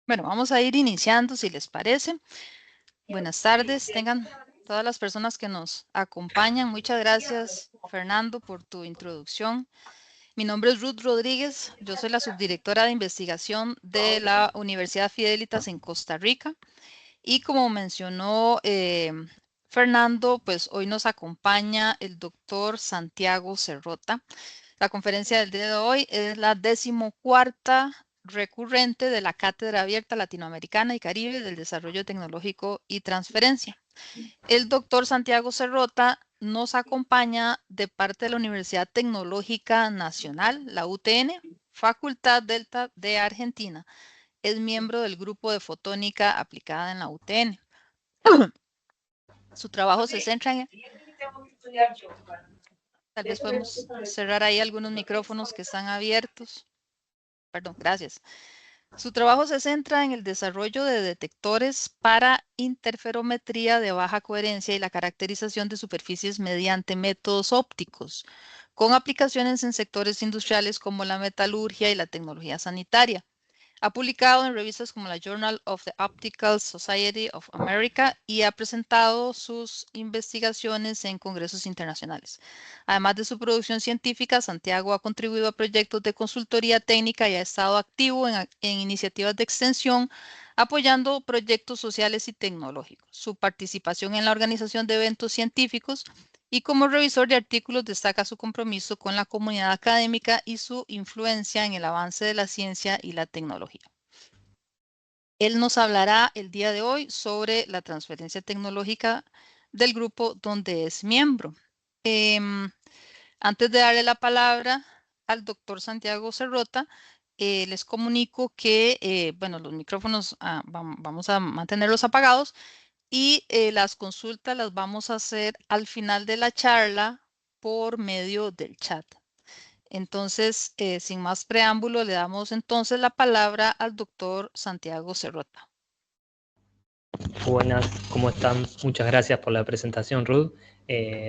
Bueno, vamos a ir iniciando, si les parece. Buenas tardes, tengan todas las personas que nos acompañan. Muchas gracias, Fernando, por tu introducción. Mi nombre es Ruth Rodríguez, yo soy la subdirectora de investigación de la Universidad Fidelitas en Costa Rica. Y como mencionó Fernando, pues hoy nos acompaña el doctor Santiago Cerrota. La conferencia del día de hoy es la 14ª recurrente de la Cátedra Abierta Latinoamericana y Caribe del Desarrollo Tecnológico y Transferencia. El doctor Santiago Cerrota nos acompaña de parte de la Universidad Tecnológica Nacional, la UTN, Facultad Delta de Argentina. Es miembro del grupo de fotónica aplicada en la UTN. Su trabajo se centra en... Tal vez podemos cerrar ahí algunos micrófonos que están abiertos. Perdón, gracias. Su trabajo se centra en el desarrollo de detectores para interferometría de baja coherencia y la caracterización de superficies mediante métodos ópticos, con aplicaciones en sectores industriales como la metalurgia y la tecnología sanitaria. Ha publicado en revistas como la Journal of the Optical Society of America y ha presentado sus investigaciones en congresos internacionales. Además de su producción científica, Santiago ha contribuido a proyectos de consultoría técnica y ha estado activo en iniciativas de extensión, apoyando proyectos sociales y tecnológicos. Su participación en la organización de eventos científicos y como revisor de artículos destaca su compromiso con la comunidad académica y su influencia en el avance de la ciencia y la tecnología. Él nos hablará el día de hoy sobre la transferencia tecnológica del grupo donde es miembro. Antes de darle la palabra al doctor Santiago Cerrota, les comunico que, bueno, los micrófonos vamos a mantenerlos apagados y las consultas las vamos a hacer al final de la charla por medio del chat. Entonces, sin más preámbulo, le damos entonces la palabra al doctor Santiago Cerrota. Buenas, ¿cómo están? Muchas gracias por la presentación, Ruth.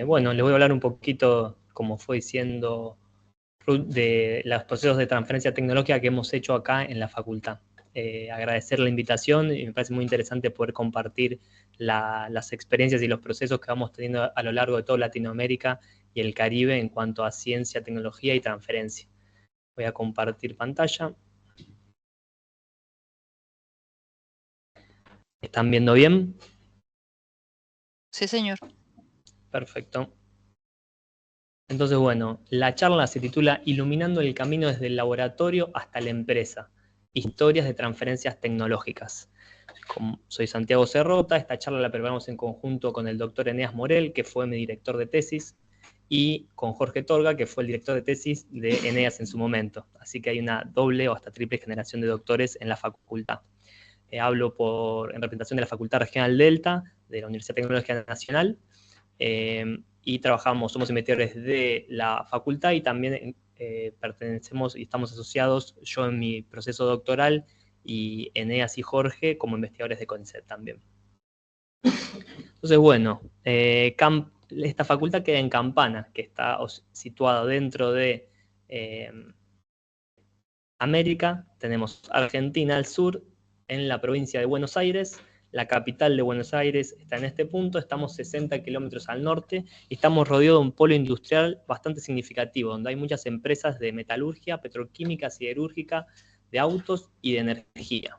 Bueno, les voy a hablar un poquito, como fue diciendo Ruth, de los procesos de transferencia tecnológica que hemos hecho acá en la facultad. Agradecer la invitación y me parece muy interesante poder compartir las experiencias y los procesos que vamos teniendo a lo largo de toda Latinoamérica y el Caribe en cuanto a ciencia, tecnología y transferencia. Voy a compartir pantalla. ¿Están viendo bien? Sí, señor. Perfecto. Entonces, bueno, la charla se titula Iluminando el camino desde el laboratorio hasta la empresa. Historias de transferencias tecnológicas. Soy Santiago Cerrota, esta charla la preparamos en conjunto con el doctor Eneas Morel, que fue mi director de tesis, y con Jorge Torga, que fue el director de tesis de Eneas en su momento. Así que hay una doble o hasta triple generación de doctores en la facultad. Hablo en representación de la Facultad Regional Delta, de la Universidad Tecnológica Nacional, y somos investigadores de la facultad y también pertenecemos y estamos asociados, yo en mi proceso doctoral y Eneas y Jorge como investigadores de CONICET también. Entonces, bueno, esta facultad queda en Campana, que está situada dentro de América. Tenemos Argentina al sur, en la provincia de Buenos Aires. La capital de Buenos Aires está en este punto, estamos 60 kilómetros al norte y estamos rodeados de un polo industrial bastante significativo, donde hay muchas empresas de metalurgia, petroquímica, siderúrgica, de autos y de energía.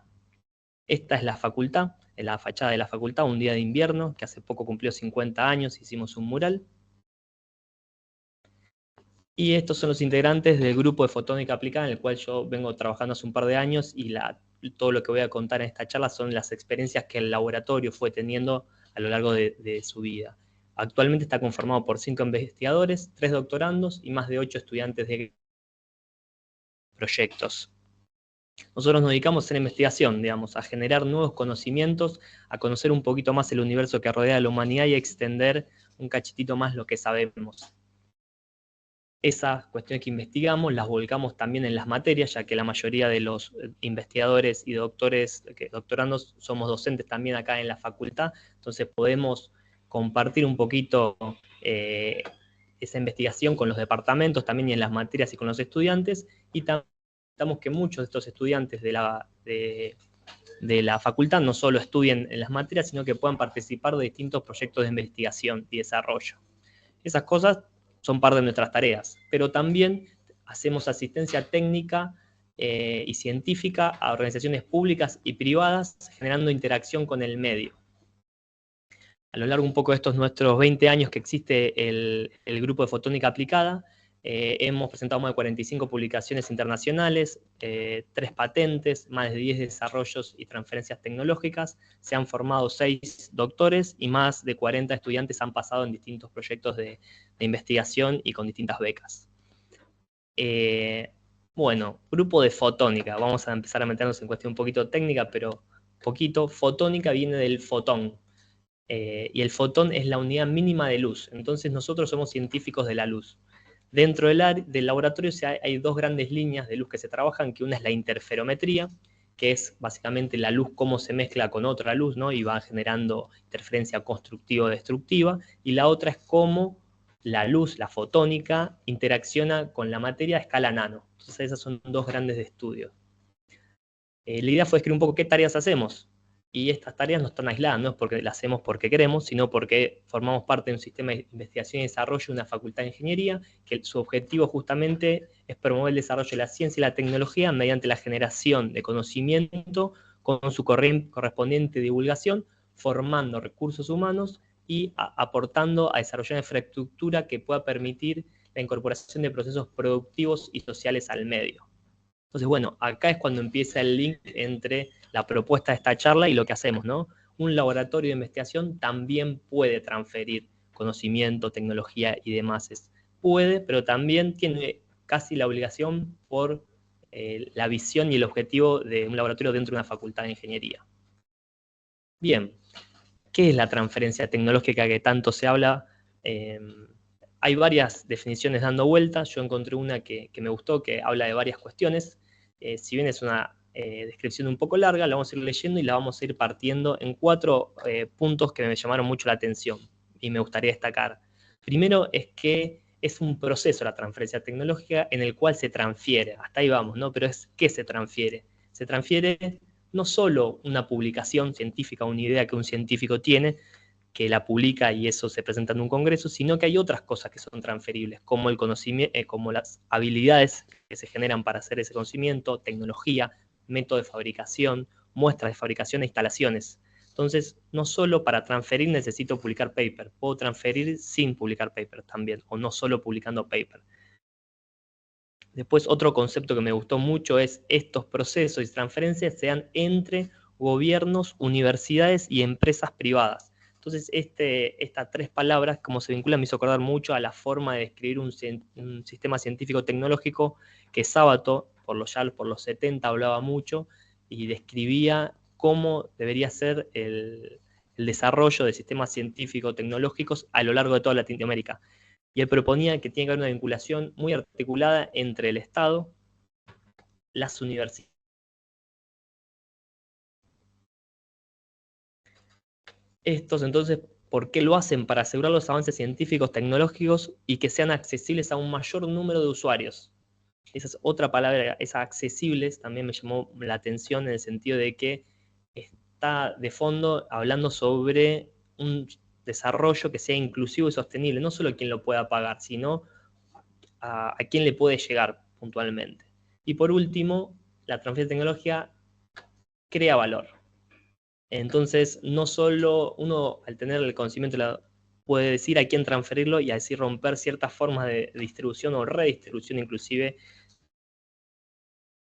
Esta es la facultad, la fachada de la facultad, un día de invierno, que hace poco cumplió 50 años, hicimos un mural. Y estos son los integrantes del grupo de fotónica aplicada en el cual yo vengo trabajando hace un par de años y todo lo que voy a contar en esta charla son las experiencias que el laboratorio fue teniendo a lo largo de su vida. Actualmente está conformado por 5 investigadores, 3 doctorandos y más de 8 estudiantes de proyectos. Nosotros nos dedicamos a hacer investigación, digamos, a generar nuevos conocimientos, a conocer un poquito más el universo que rodea a la humanidad y a extender un cachitito más lo que sabemos. Esas cuestiones que investigamos las volcamos también en las materias, ya que la mayoría de los investigadores y doctorandos somos docentes también acá en la facultad, entonces podemos compartir un poquito esa investigación con los departamentos también y en las materias y con los estudiantes, y también que muchos de estos estudiantes de de la facultad no solo estudien en las materias, sino que puedan participar de distintos proyectos de investigación y desarrollo. Esas cosas son parte de nuestras tareas, pero también hacemos asistencia técnica y científica a organizaciones públicas y privadas, generando interacción con el medio. A lo largo un poco de estos nuestros 20 años que existe el grupo de fotónica aplicada, hemos presentado más de 45 publicaciones internacionales, 3 patentes, más de 10 desarrollos y transferencias tecnológicas, se han formado 6 doctores y más de 40 estudiantes han pasado en distintos proyectos de investigación y con distintas becas. Bueno, grupo de fotónica, vamos a empezar a meternos en cuestión un poquito técnica, pero poquito. Fotónica viene del fotón. Y el fotón es la unidad mínima de luz, entonces nosotros somos científicos de la luz. Dentro del laboratorio hay 2 grandes líneas de luz que se trabajan, que una es la interferometría, que es básicamente la luz cómo se mezcla con otra luz, ¿no? Y va generando interferencia constructiva o destructiva, y la otra es cómo la luz, la fotónica, interacciona con la materia a escala nano. Entonces esas son 2 grandes estudios. La idea fue escribir un poco qué tareas hacemos. Y estas tareas no están aisladas, no es porque las hacemos porque queremos, sino porque formamos parte de un sistema de investigación y desarrollo de una facultad de ingeniería, que su objetivo justamente es promover el desarrollo de la ciencia y la tecnología mediante la generación de conocimiento con su correspondiente divulgación, formando recursos humanos y aportando a desarrollar una infraestructura que pueda permitir la incorporación de procesos productivos y sociales al medio. Entonces, bueno, acá es cuando empieza el link entre la propuesta de esta charla y lo que hacemos, ¿no? Un laboratorio de investigación también puede transferir conocimiento, tecnología y demás. Puede, pero también tiene casi la obligación por la visión y el objetivo de un laboratorio dentro de una facultad de ingeniería. Bien, ¿qué es la transferencia tecnológica que tanto se habla? Hay varias definiciones dando vueltas, yo encontré una que me gustó, que habla de varias cuestiones. Si bien es una descripción un poco larga, la vamos a ir leyendo y la vamos a ir partiendo en 4 puntos que me llamaron mucho la atención y me gustaría destacar. Primero es que es un proceso la transferencia tecnológica en el cual se transfiere, hasta ahí vamos, ¿no? Pero es ¿qué se transfiere? Se transfiere no solo una publicación científica, una idea que un científico tiene, que la publica y eso se presenta en un congreso, sino que hay otras cosas que son transferibles, como el conocimiento, como las habilidades que se generan para hacer ese conocimiento, tecnología, método de fabricación, muestras de fabricación e instalaciones. Entonces, no solo para transferir necesito publicar paper, puedo transferir sin publicar paper también, o no solo publicando paper. Después, otro concepto que me gustó mucho es estos procesos y transferencias sean entre gobiernos, universidades y empresas privadas. Entonces, estas 3 palabras, como se vinculan, me hizo acordar mucho a la forma de describir un sistema científico-tecnológico que Sábato, por los 70, hablaba mucho y describía cómo debería ser el desarrollo de sistemas científico-tecnológicos a lo largo de toda Latinoamérica. Y él proponía que tiene que haber una vinculación muy articulada entre el Estado, las universidades. Estos, entonces, ¿por qué lo hacen? Para asegurar los avances científicos, tecnológicos y que sean accesibles a un mayor número de usuarios. Esa es otra palabra, esa accesibles, también me llamó la atención en el sentido de que está de fondo hablando sobre un desarrollo que sea inclusivo y sostenible, no solo quien lo pueda pagar, sino a quién le puede llegar puntualmente. Y por último, la transferencia tecnológica crea valor. Entonces, no solo uno al tener el conocimiento puede decir a quién transferirlo y así romper ciertas formas de distribución o redistribución inclusive,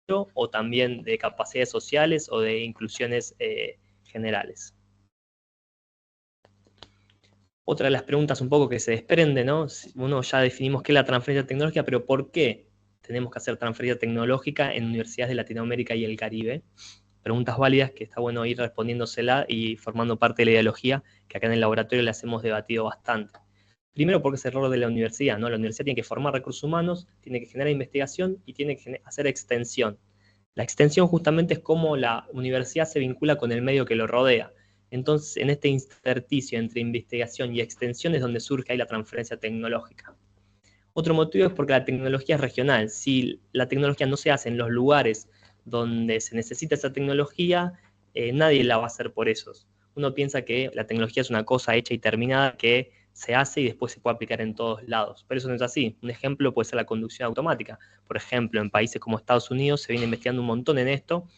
o también de capacidades sociales o de inclusiones generales. Otra de las preguntas un poco que se desprende, ¿no? Uno ya definimos qué es la transferencia tecnológica, pero ¿por qué tenemos que hacer transferencia tecnológica en universidades de Latinoamérica y el Caribe? Preguntas válidas que está bueno ir respondiéndosela y formando parte de la ideología que acá en el laboratorio las hemos debatido bastante. Primero porque es el rol de la universidad, ¿no? La universidad tiene que formar recursos humanos, tiene que generar investigación y tiene que hacer extensión. La extensión justamente es cómo la universidad se vincula con el medio que lo rodea. Entonces, en este intersticio entre investigación y extensión es donde surge ahí la transferencia tecnológica. Otro motivo es porque la tecnología es regional. Si la tecnología no se hace en los lugares donde se necesita esa tecnología, nadie la va a hacer por ellos. Uno piensa que la tecnología es una cosa hecha y terminada que se hace y después se puede aplicar en todos lados, pero eso no es así. Un ejemplo puede ser la conducción automática. Por ejemplo, en países como Estados Unidos se viene investigando un montón en esto,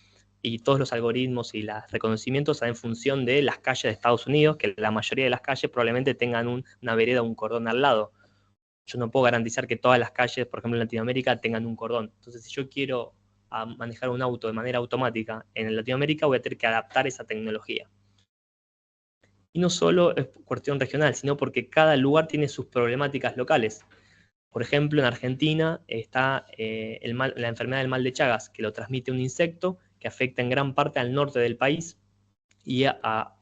y todos los algoritmos y los reconocimientos en función de las calles de Estados Unidos, que la mayoría de las calles probablemente tengan una vereda o un cordón al lado. Yo no puedo garantizar que todas las calles, por ejemplo en Latinoamérica, tengan un cordón. Entonces, si yo quiero manejar un auto de manera automática en Latinoamérica, voy a tener que adaptar esa tecnología. Y no solo es cuestión regional, sino porque cada lugar tiene sus problemáticas locales. Por ejemplo, en Argentina está la enfermedad del mal de Chagas, que lo transmite un insecto que afecta en gran parte al norte del país y a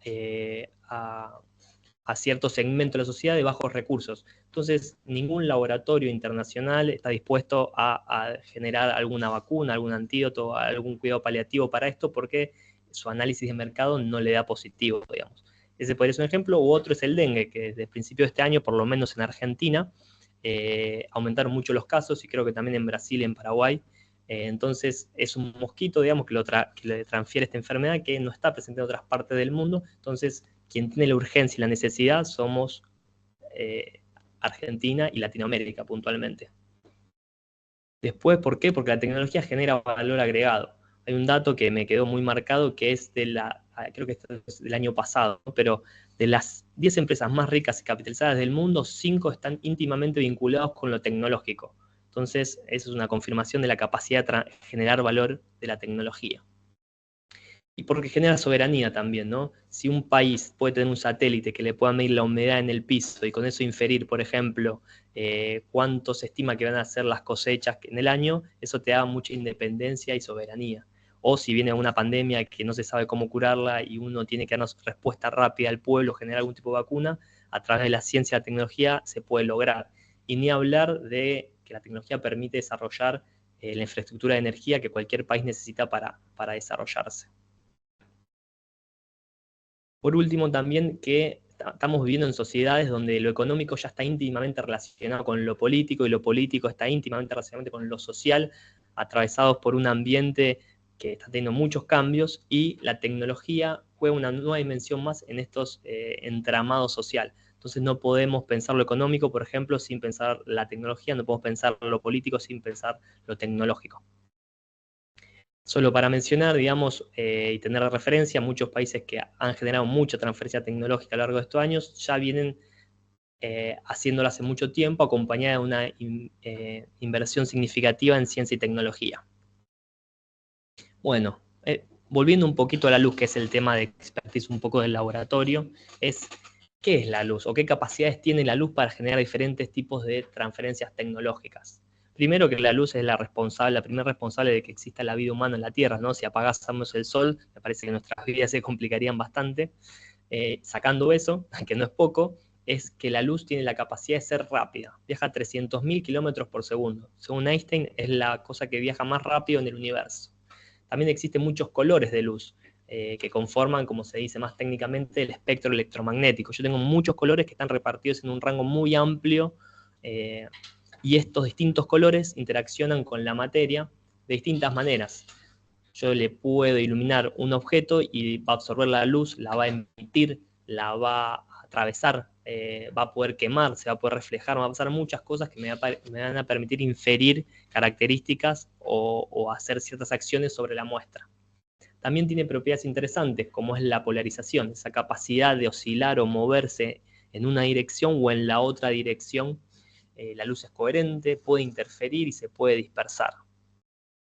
ciertos segmentos de la sociedad de bajos recursos. Entonces, ningún laboratorio internacional está dispuesto a generar alguna vacuna, algún antídoto, algún cuidado paliativo para esto, porque su análisis de mercado no le da positivo, digamos. Ese podría ser un ejemplo, u otro es el dengue, que desde el principio de este año, por lo menos en Argentina, aumentaron mucho los casos, y creo que también en Brasil y en Paraguay. Entonces es un mosquito, digamos, que le transfiere esta enfermedad que no está presente en otras partes del mundo. Entonces, quien tiene la urgencia y la necesidad somos Argentina y Latinoamérica puntualmente. Después, ¿por qué? Porque la tecnología genera valor agregado. Hay un dato que me quedó muy marcado, que es creo que es del año pasado, ¿no? Pero de las 10 empresas más ricas y capitalizadas del mundo, 5 están íntimamente vinculados con lo tecnológico. Entonces, eso es una confirmación de la capacidad de generar valor de la tecnología. Y porque genera soberanía también, ¿no? Si un país puede tener un satélite que le pueda medir la humedad en el piso y con eso inferir, por ejemplo, cuánto se estima que van a ser las cosechas en el año, eso te da mucha independencia y soberanía. O si viene una pandemia que no se sabe cómo curarla y uno tiene que darnos respuesta rápida al pueblo, generar algún tipo de vacuna, a través de la ciencia y la tecnología se puede lograr. Y ni hablar de que la tecnología permite desarrollar la infraestructura de energía que cualquier país necesita para desarrollarse. Por último, también que estamos viviendo en sociedades donde lo económico ya está íntimamente relacionado con lo político y lo político está íntimamente relacionado con lo social, atravesados por un ambiente que está teniendo muchos cambios, y la tecnología juega una nueva dimensión más en estos entramados social. Entonces no podemos pensar lo económico, por ejemplo, sin pensar la tecnología, no podemos pensar lo político sin pensar lo tecnológico. Solo para mencionar, digamos, y tener de referencia, muchos países que han generado mucha transferencia tecnológica a lo largo de estos años ya vienen haciéndolo hace mucho tiempo, acompañada de una inversión significativa en ciencia y tecnología. Bueno, volviendo un poquito a la luz, que es el tema de expertise un poco del laboratorio, ¿qué es la luz o qué capacidades tiene la luz para generar diferentes tipos de transferencias tecnológicas? Primero, que la luz es la primera responsable de que exista la vida humana en la Tierra, ¿no? Si apagásemos el sol, me parece que nuestras vidas se complicarían bastante. Sacando eso, que no es poco, es que la luz tiene la capacidad de ser rápida. Viaja a 300.000 kilómetros por segundo. Según Einstein, es la cosa que viaja más rápido en el universo. También existen muchos colores de luz que conforman, como se dice más técnicamente, el espectro electromagnético. Yo tengo muchos colores que están repartidos en un rango muy amplio, y estos distintos colores interaccionan con la materia de distintas maneras. Yo le puedo iluminar un objeto y va a absorber la luz, la va a emitir, la va a atravesar, va a poder quemar, se va a poder reflejar, va a pasar muchas cosas que me van a permitir inferir características o hacer ciertas acciones sobre la muestra. También tiene propiedades interesantes, como es la polarización, esa capacidad de oscilar o moverse en una dirección o en la otra dirección. La luz es coherente, puede interferir y se puede dispersar.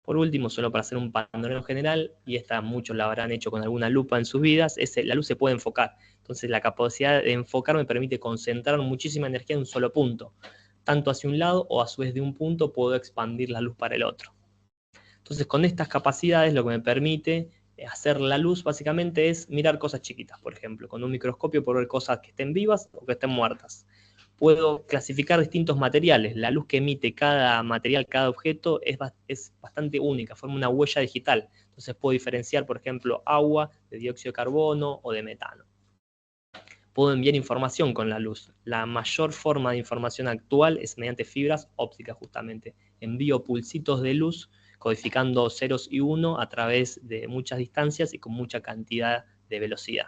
Por último, solo para hacer un panorama general, y esta muchos la habrán hecho con alguna lupa en sus vidas, la luz se puede enfocar. Entonces la capacidad de enfocar me permite concentrar muchísima energía en un solo punto. Tanto hacia un lado o a su vez de un punto puedo expandir la luz para el otro. Entonces con estas capacidades lo que me permite hacer la luz básicamente es mirar cosas chiquitas. Por ejemplo, con un microscopio puedo ver cosas que estén vivas o que estén muertas. Puedo clasificar distintos materiales. La luz que emite cada material, cada objeto, es bastante única, forma una huella digital. Entonces puedo diferenciar, por ejemplo, agua de dióxido de carbono o de metano. Puedo enviar información con la luz. La mayor forma de información actual es mediante fibras ópticas, justamente. Envío pulsitos de luz codificando ceros y uno a través de muchas distancias y con mucha cantidad de velocidad.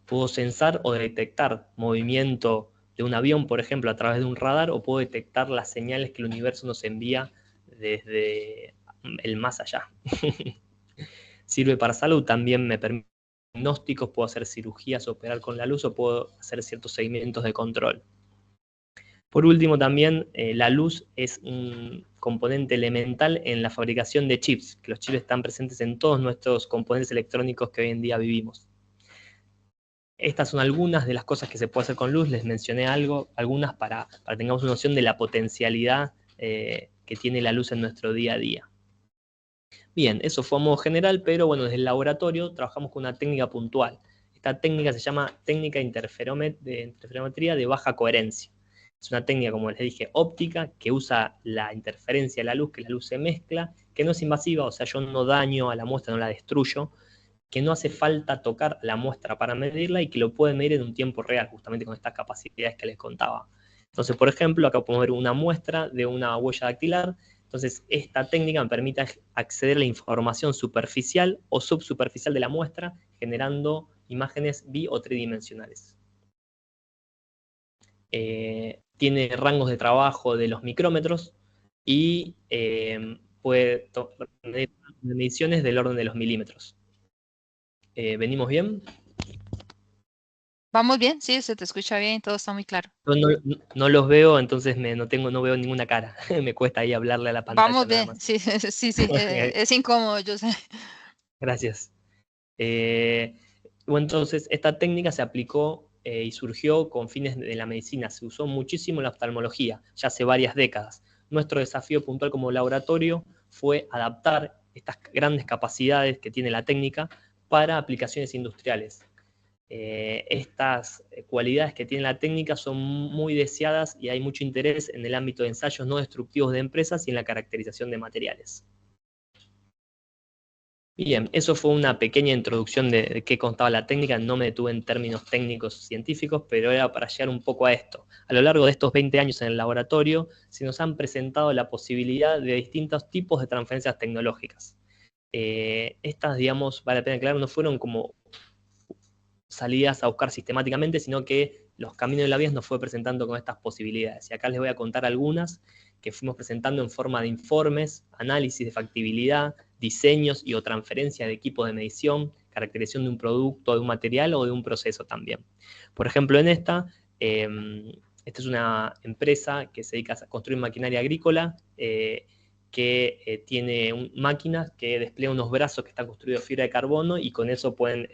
Puedo censar o detectar movimiento de un avión, por ejemplo, a través de un radar, o puedo detectar las señales que el universo nos envía desde el más allá. Sirve para salud, también me permite diagnósticos, puedo hacer cirugías, operar con la luz, o puedo hacer ciertos seguimientos de control. Por último, también la luz es un componente elemental en la fabricación de chips, que los chips están presentes en todos nuestros componentes electrónicos que hoy en día vivimos. Estas son algunas de las cosas que se puede hacer con luz. Les mencioné algunas para que tengamos una noción de la potencialidad que tiene la luz en nuestro día a día. Bien, eso fue a modo general, pero bueno, desde el laboratorio trabajamos con una técnica puntual. Esta técnica se llama técnica de interferometría de baja coherencia. Es una técnica, como les dije, óptica, que usa la interferencia de la luz, que la luz se mezcla, que no es invasiva, o sea, yo no daño a la muestra, no la destruyo, que no hace falta tocar la muestra para medirla y que lo puede medir en un tiempo real, justamente con estas capacidades que les contaba. Entonces, por ejemplo, acá podemos ver una muestra de una huella dactilar. Entonces, esta técnica me permite acceder a la información superficial o subsuperficial de la muestra, generando imágenes bi- o tridimensionales. Tiene rangos de trabajo de los micrómetros y puede medir mediciones del orden de los milímetros. ¿Venimos bien? Vamos bien, sí, se te escucha bien, todo está muy claro. Yo no los veo, entonces no veo ninguna cara. Me cuesta ahí hablarle a la pantalla Vamos nada bien, más. sí, sí, sí, es incómodo, yo sé. Gracias. Bueno, entonces, esta técnica se aplicó y surgió con fines de la medicina. Se usó muchísimo en la oftalmología, ya hace varias décadas. Nuestro desafío puntual como laboratorio fue adaptar estas grandes capacidades que tiene la técnica para aplicaciones industriales. Estas cualidades que tiene la técnica son muy deseadas y hay mucho interés en el ámbito de ensayos no destructivos de empresas y en la caracterización de materiales. Bien, eso fue una pequeña introducción de qué constaba la técnica. No me detuve en términos técnicos científicos, pero era para llegar un poco a esto. A lo largo de estos 20 años en el laboratorio, se nos han presentado la posibilidad de distintos tipos de transferencias tecnológicas. Estas, digamos, vale la pena aclarar, no fueron como salidas a buscar sistemáticamente, sino que los caminos de la vida nos fue presentando con estas posibilidades. Y acá les voy a contar algunas que fuimos presentando en forma de informes, análisis de factibilidad, diseños y o transferencia de equipos de medición, caracterización de un producto, de un material o de un proceso también. Por ejemplo, en esta es una empresa que se dedica a construir maquinaria agrícola, que tiene máquinas que despliegan unos brazos que están construidos de fibra de carbono y con eso pueden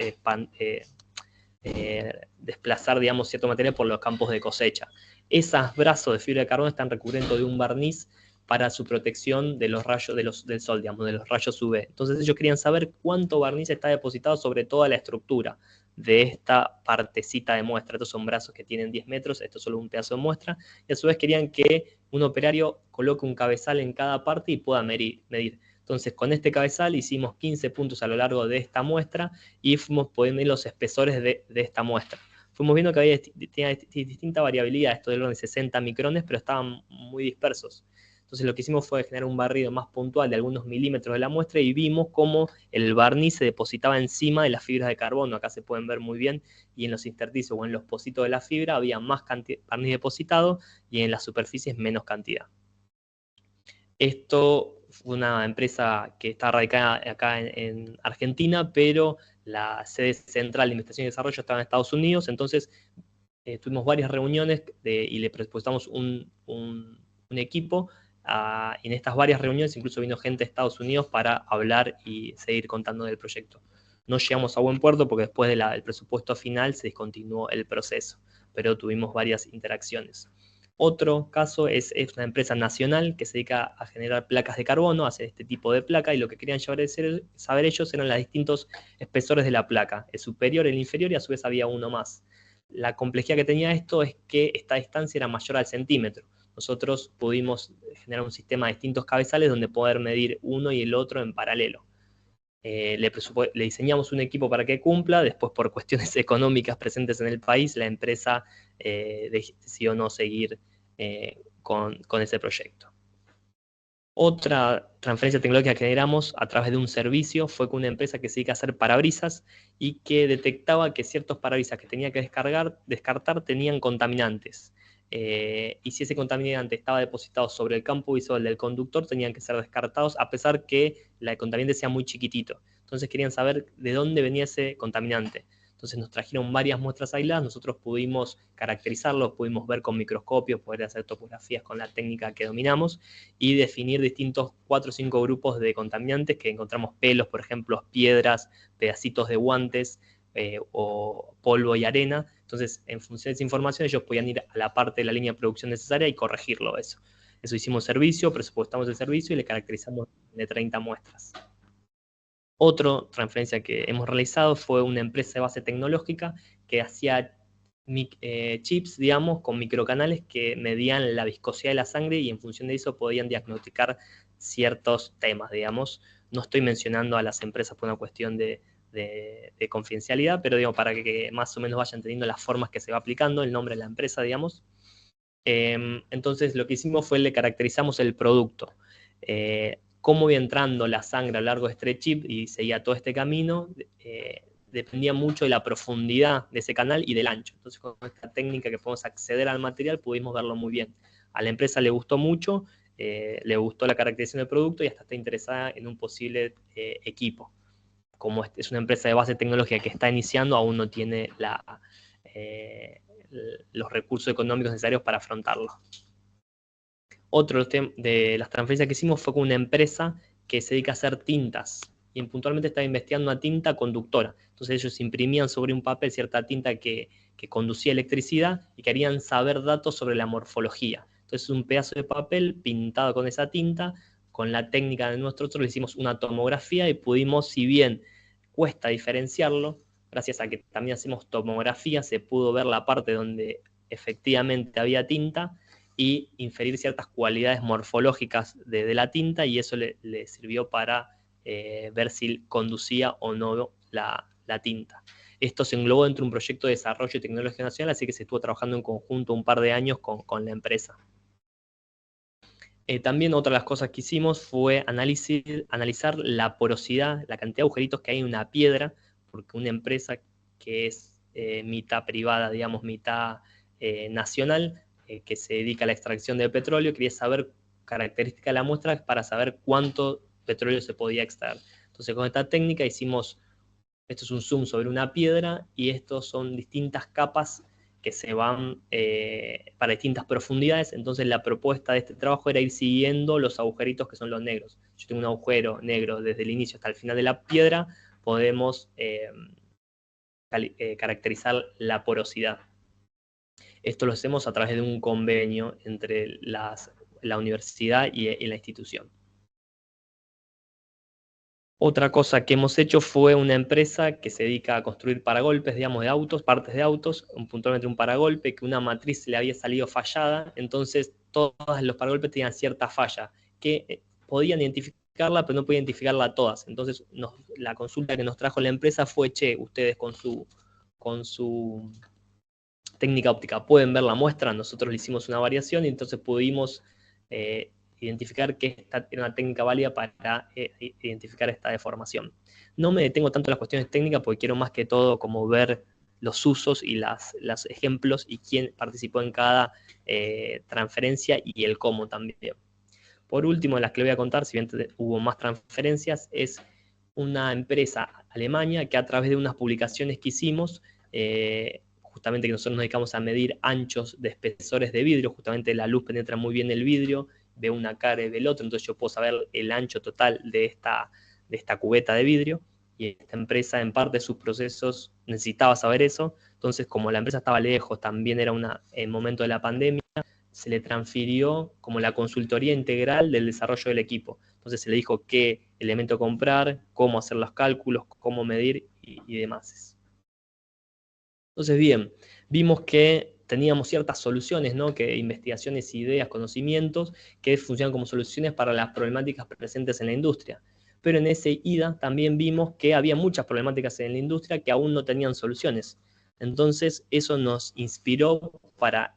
desplazar, digamos, cierto material por los campos de cosecha. Esos brazos de fibra de carbono están recubiertos de un barniz para su protección de los rayos del sol, digamos, de los rayos UV. Entonces ellos querían saber cuánto barniz está depositado sobre toda la estructura de esta partecita de muestra. Estos son brazos que tienen 10 metros, esto es solo un pedazo de muestra, y a su vez querían que un operario coloque un cabezal en cada parte y pueda medir. Entonces, con este cabezal hicimos 15 puntos a lo largo de esta muestra y fuimos poniendo los espesores de esta muestra. Fuimos viendo que tenía distinta variabilidad, esto del orden de 60 micrones, pero estaban muy dispersos. Entonces lo que hicimos fue generar un barrido más puntual de algunos milímetros de la muestra y vimos cómo el barniz se depositaba encima de las fibras de carbono. Acá se pueden ver muy bien, y en los intersticios o en los pocitos de la fibra había más barniz depositado y en las superficies menos cantidad. Esto fue una empresa que está radicada acá en Argentina, pero la sede central de investigación y desarrollo estaba en Estados Unidos. Entonces tuvimos varias reuniones y le presupuestamos un equipo. En estas varias reuniones incluso vino gente de Estados Unidos para hablar y seguir contando del proyecto. No llegamos a buen puerto porque después del presupuesto final se discontinuó el proceso, pero tuvimos varias interacciones. Otro caso es una empresa nacional que se dedica a generar placas de carbono, hace este tipo de placa, y lo que querían saber ellos eran los distintos espesores de la placa, el superior, el inferior, y a su vez había uno más. La complejidad que tenía esto es que esta distancia era mayor al centímetro. Nosotros pudimos generar un sistema de distintos cabezales donde poder medir uno y el otro en paralelo. Le diseñamos un equipo para que cumpla, después por cuestiones económicas presentes en el país, la empresa decidió no seguir con ese proyecto. Otra transferencia tecnológica que generamos a través de un servicio fue con una empresa que se dedica a hacer parabrisas y que detectaba que ciertos parabrisas que tenía que descartar tenían contaminantes. Y si ese contaminante estaba depositado sobre el campo visual del conductor, tenían que ser descartados a pesar que el contaminante sea muy chiquitito. Entonces querían saber de dónde venía ese contaminante. Entonces nos trajeron varias muestras aisladas, nosotros pudimos caracterizarlos, pudimos ver con microscopios, poder hacer topografías con la técnica que dominamos y definir distintos 4 o 5 grupos de contaminantes que encontramos: pelos, por ejemplo, piedras, pedacitos de guantes o polvo y arena. Entonces, en función de esa información, ellos podían ir a la parte de la línea de producción necesaria y corregirlo eso. Eso hicimos servicio, presupuestamos el servicio y le caracterizamos de 30 muestras. Otra transferencia que hemos realizado fue una empresa de base tecnológica que hacía chips, digamos, con microcanales que medían la viscosidad de la sangre y en función de eso podían diagnosticar ciertos temas, digamos. No estoy mencionando a las empresas por una cuestión de confidencialidad, pero digo, para que más o menos vayan teniendo las formas que se va aplicando, el nombre de la empresa, digamos. Entonces lo que hicimos fue le caracterizamos el producto. Cómo iba entrando la sangre a lo largo de este chip y seguía todo este camino, dependía mucho de la profundidad de ese canal y del ancho. Entonces, con esta técnica que podemos acceder al material, pudimos verlo muy bien. A la empresa le gustó mucho, le gustó la caracterización del producto y hasta está interesada en un posible equipo. Como es una empresa de base tecnológica que está iniciando, aún no tiene los recursos económicos necesarios para afrontarlo. Otro de las transferencias que hicimos fue con una empresa que se dedica a hacer tintas y puntualmente estaba investigando una tinta conductora. Entonces ellos imprimían sobre un papel cierta tinta que conducía electricidad y querían saber datos sobre la morfología. Entonces un pedazo de papel pintado con esa tinta, con la técnica de nosotros le hicimos una tomografía y pudimos, si bien cuesta diferenciarlo, gracias a que también hacemos tomografía, se pudo ver la parte donde efectivamente había tinta y inferir ciertas cualidades morfológicas de la tinta, y eso le sirvió para ver si conducía o no la tinta. Esto se englobó dentro de un proyecto de desarrollo de tecnología nacional, así que se estuvo trabajando en conjunto un par de años con la empresa. También otra de las cosas que hicimos fue analizar la porosidad, la cantidad de agujeritos que hay en una piedra, porque una empresa que es mitad privada, digamos, mitad nacional, que se dedica a la extracción de petróleo, quería saber características de la muestra para saber cuánto petróleo se podía extraer. Entonces, con esta técnica hicimos, esto es un zoom sobre una piedra y estos son distintas capas que se van para distintas profundidades. Entonces la propuesta de este trabajo era ir siguiendo los agujeritos que son los negros. Yo tengo un agujero negro desde el inicio hasta el final de la piedra, podemos caracterizar la porosidad. Esto lo hacemos a través de un convenio entre la universidad y la institución. Otra cosa que hemos hecho fue una empresa que se dedica a construir paragolpes, digamos, de autos, partes de autos, puntualmente un paragolpe, que una matriz le había salido fallada, entonces todos los paragolpes tenían cierta falla, que podían identificarla, pero no podían identificarla todas. Entonces la consulta que nos trajo la empresa fue: che, ustedes con su técnica óptica pueden ver la muestra. Nosotros le hicimos una variación y entonces pudimos identificar que esta era una técnica válida para identificar esta deformación. No me detengo tanto en las cuestiones técnicas porque quiero más que todo como ver los usos y los ejemplos y quién participó en cada transferencia y el cómo también. Por último, de las que le voy a contar, si bien hubo más transferencias, es una empresa alemana que a través de unas publicaciones que hicimos, justamente que nosotros nos dedicamos a medir anchos de espesores de vidrio, justamente la luz penetra muy bien el vidrio, ve una cara y ve el otro, entonces yo puedo saber el ancho total de esta cubeta de vidrio, y esta empresa en parte de sus procesos necesitaba saber eso. Entonces, como la empresa estaba lejos, también era el momento de la pandemia, se le transfirió como la consultoría integral del desarrollo del equipo. Entonces se le dijo qué elemento comprar, cómo hacer los cálculos, cómo medir y demás. Entonces, bien, vimos que teníamos ciertas soluciones, ¿no? Que investigaciones, ideas, conocimientos que funcionan como soluciones para las problemáticas presentes en la industria. Pero en ese IDA también vimos que había muchas problemáticas en la industria que aún no tenían soluciones. Entonces eso nos inspiró para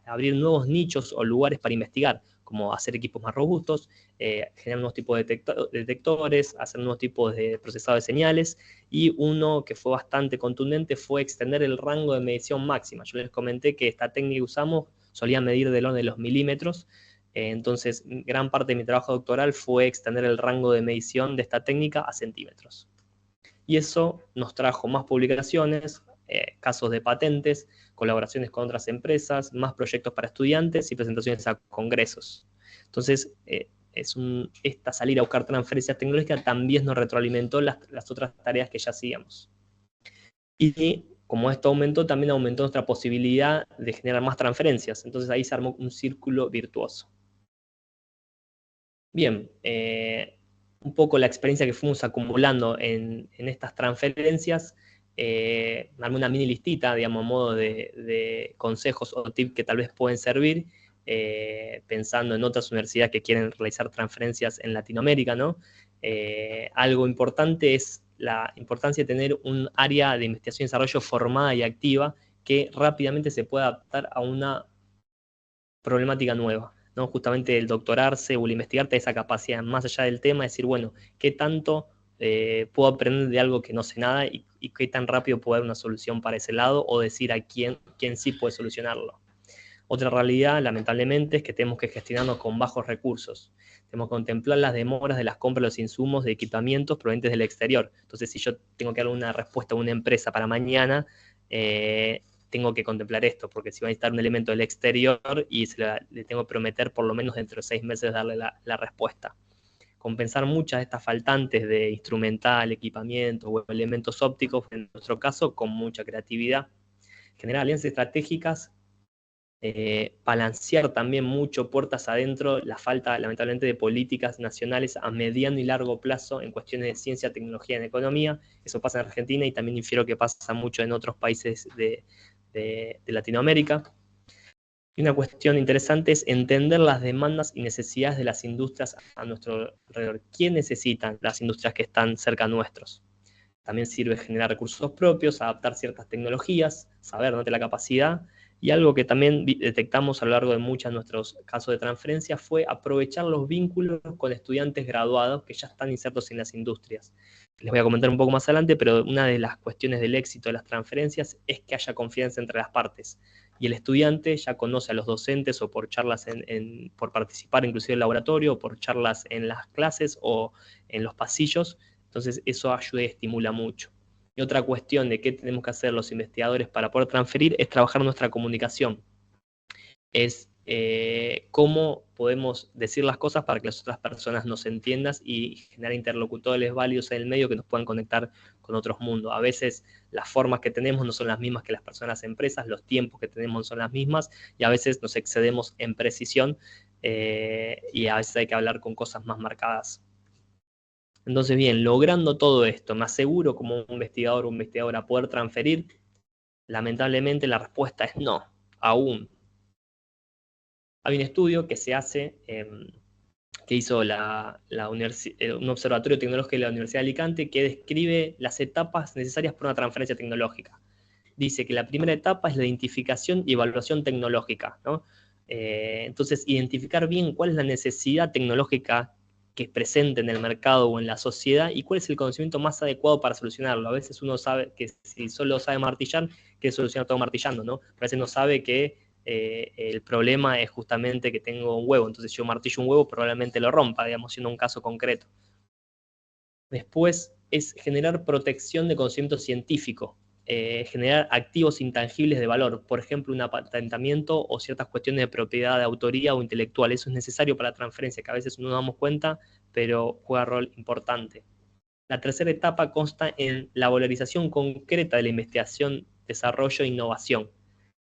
abrir nuevos nichos o lugares para investigar, como hacer equipos más robustos, generar nuevos tipos de detectores, hacer nuevos tipos de procesado de señales, y uno que fue bastante contundente fue extender el rango de medición máxima. Yo les comenté que esta técnica que usamos solía medir del orden de los milímetros, entonces gran parte de mi trabajo doctoral fue extender el rango de medición de esta técnica a centímetros. Y eso nos trajo más publicaciones, casos de patentes, colaboraciones con otras empresas, más proyectos para estudiantes y presentaciones a congresos. Entonces, esta salida a buscar transferencias tecnológicas también nos retroalimentó las otras tareas que ya hacíamos. Y como esto aumentó, también aumentó nuestra posibilidad de generar más transferencias. Entonces ahí se armó un círculo virtuoso. Bien, un poco la experiencia que fuimos acumulando en estas transferencias, me armé una mini listita, digamos, a modo de consejos o tips que tal vez pueden servir, pensando en otras universidades que quieren realizar transferencias en Latinoamérica, ¿no? Algo importante es la importancia de tener un área de investigación y desarrollo formada y activa que rápidamente se pueda adaptar a una problemática nueva, ¿no? Justamente el doctorarse o el investigarte, esa capacidad más allá del tema, decir, bueno, ¿qué tanto puedo aprender de algo que no sé nada y qué tan rápido puedo dar una solución para ese lado, o decir a quién sí puede solucionarlo? Otra realidad, lamentablemente, es que tenemos que gestionarnos con bajos recursos. Tenemos que contemplar las demoras de las compras de los insumos de equipamientos provenientes del exterior. Entonces, si yo tengo que dar una respuesta a una empresa para mañana, tengo que contemplar esto, porque si va a necesitar un elemento del exterior y le tengo que prometer por lo menos dentro de 6 meses darle la respuesta. Compensar muchas de estas faltantes de instrumental, equipamiento o elementos ópticos, en nuestro caso, con mucha creatividad. Generar alianzas estratégicas, balancear también mucho puertas adentro la falta, lamentablemente, de políticas nacionales a mediano y largo plazo en cuestiones de ciencia, tecnología y economía. Eso pasa en Argentina y también infiero que pasa mucho en otros países de Latinoamérica. Y una cuestión interesante es entender las demandas y necesidades de las industrias a nuestro alrededor. ¿Quién necesitan las industrias que están cerca nuestros? También sirve generar recursos propios, adaptar ciertas tecnologías, saber dónde la capacidad. Y algo que también detectamos a lo largo de muchos de nuestros casos de transferencia fue aprovechar los vínculos con estudiantes graduados que ya están insertos en las industrias. Les voy a comentar un poco más adelante, pero una de las cuestiones del éxito de las transferencias es que haya confianza entre las partes. Y el estudiante ya conoce a los docentes, o por charlas, por participar inclusive en el laboratorio, o por charlas en las clases o en los pasillos. Entonces eso ayuda y estimula mucho. Y otra cuestión de qué tenemos que hacer los investigadores para poder transferir es trabajar nuestra comunicación. Es cómo podemos decir las cosas para que las otras personas nos entiendan y generar interlocutores válidos en el medio que nos puedan conectar con otros mundos. A veces las formas que tenemos no son las mismas que las personas empresas, los tiempos que tenemos no son las mismas, y a veces nos excedemos en precisión, y a veces hay que hablar con cosas más marcadas. Entonces, bien, logrando todo esto, ¿me aseguro como un investigador o investigadora poder transferir? Lamentablemente la respuesta es no, aún. Hay un estudio que se hace, que hizo un observatorio tecnológico de la Universidad de Alicante, que describe las etapas necesarias para una transferencia tecnológica. Dice que la primera etapa es la identificación y evaluación tecnológica, ¿no? Entonces, identificar bien cuál es la necesidad tecnológica que es presente en el mercado o en la sociedad y cuál es el conocimiento más adecuado para solucionarlo. A veces uno sabe que si solo sabe martillar, quiere solucionar todo martillando, ¿no? Pero a veces no sabe que el problema es justamente que tengo un huevo, entonces si yo martillo un huevo probablemente lo rompa, digamos, siendo un caso concreto. Después es generar protección de conocimiento científico, generar activos intangibles de valor, por ejemplo, un patentamiento o ciertas cuestiones de propiedad de autoría o intelectual. Eso es necesario para la transferencia, que a veces no nos damos cuenta, pero juega rol importante. La tercera etapa consta en la valorización concreta de la investigación, desarrollo e innovación.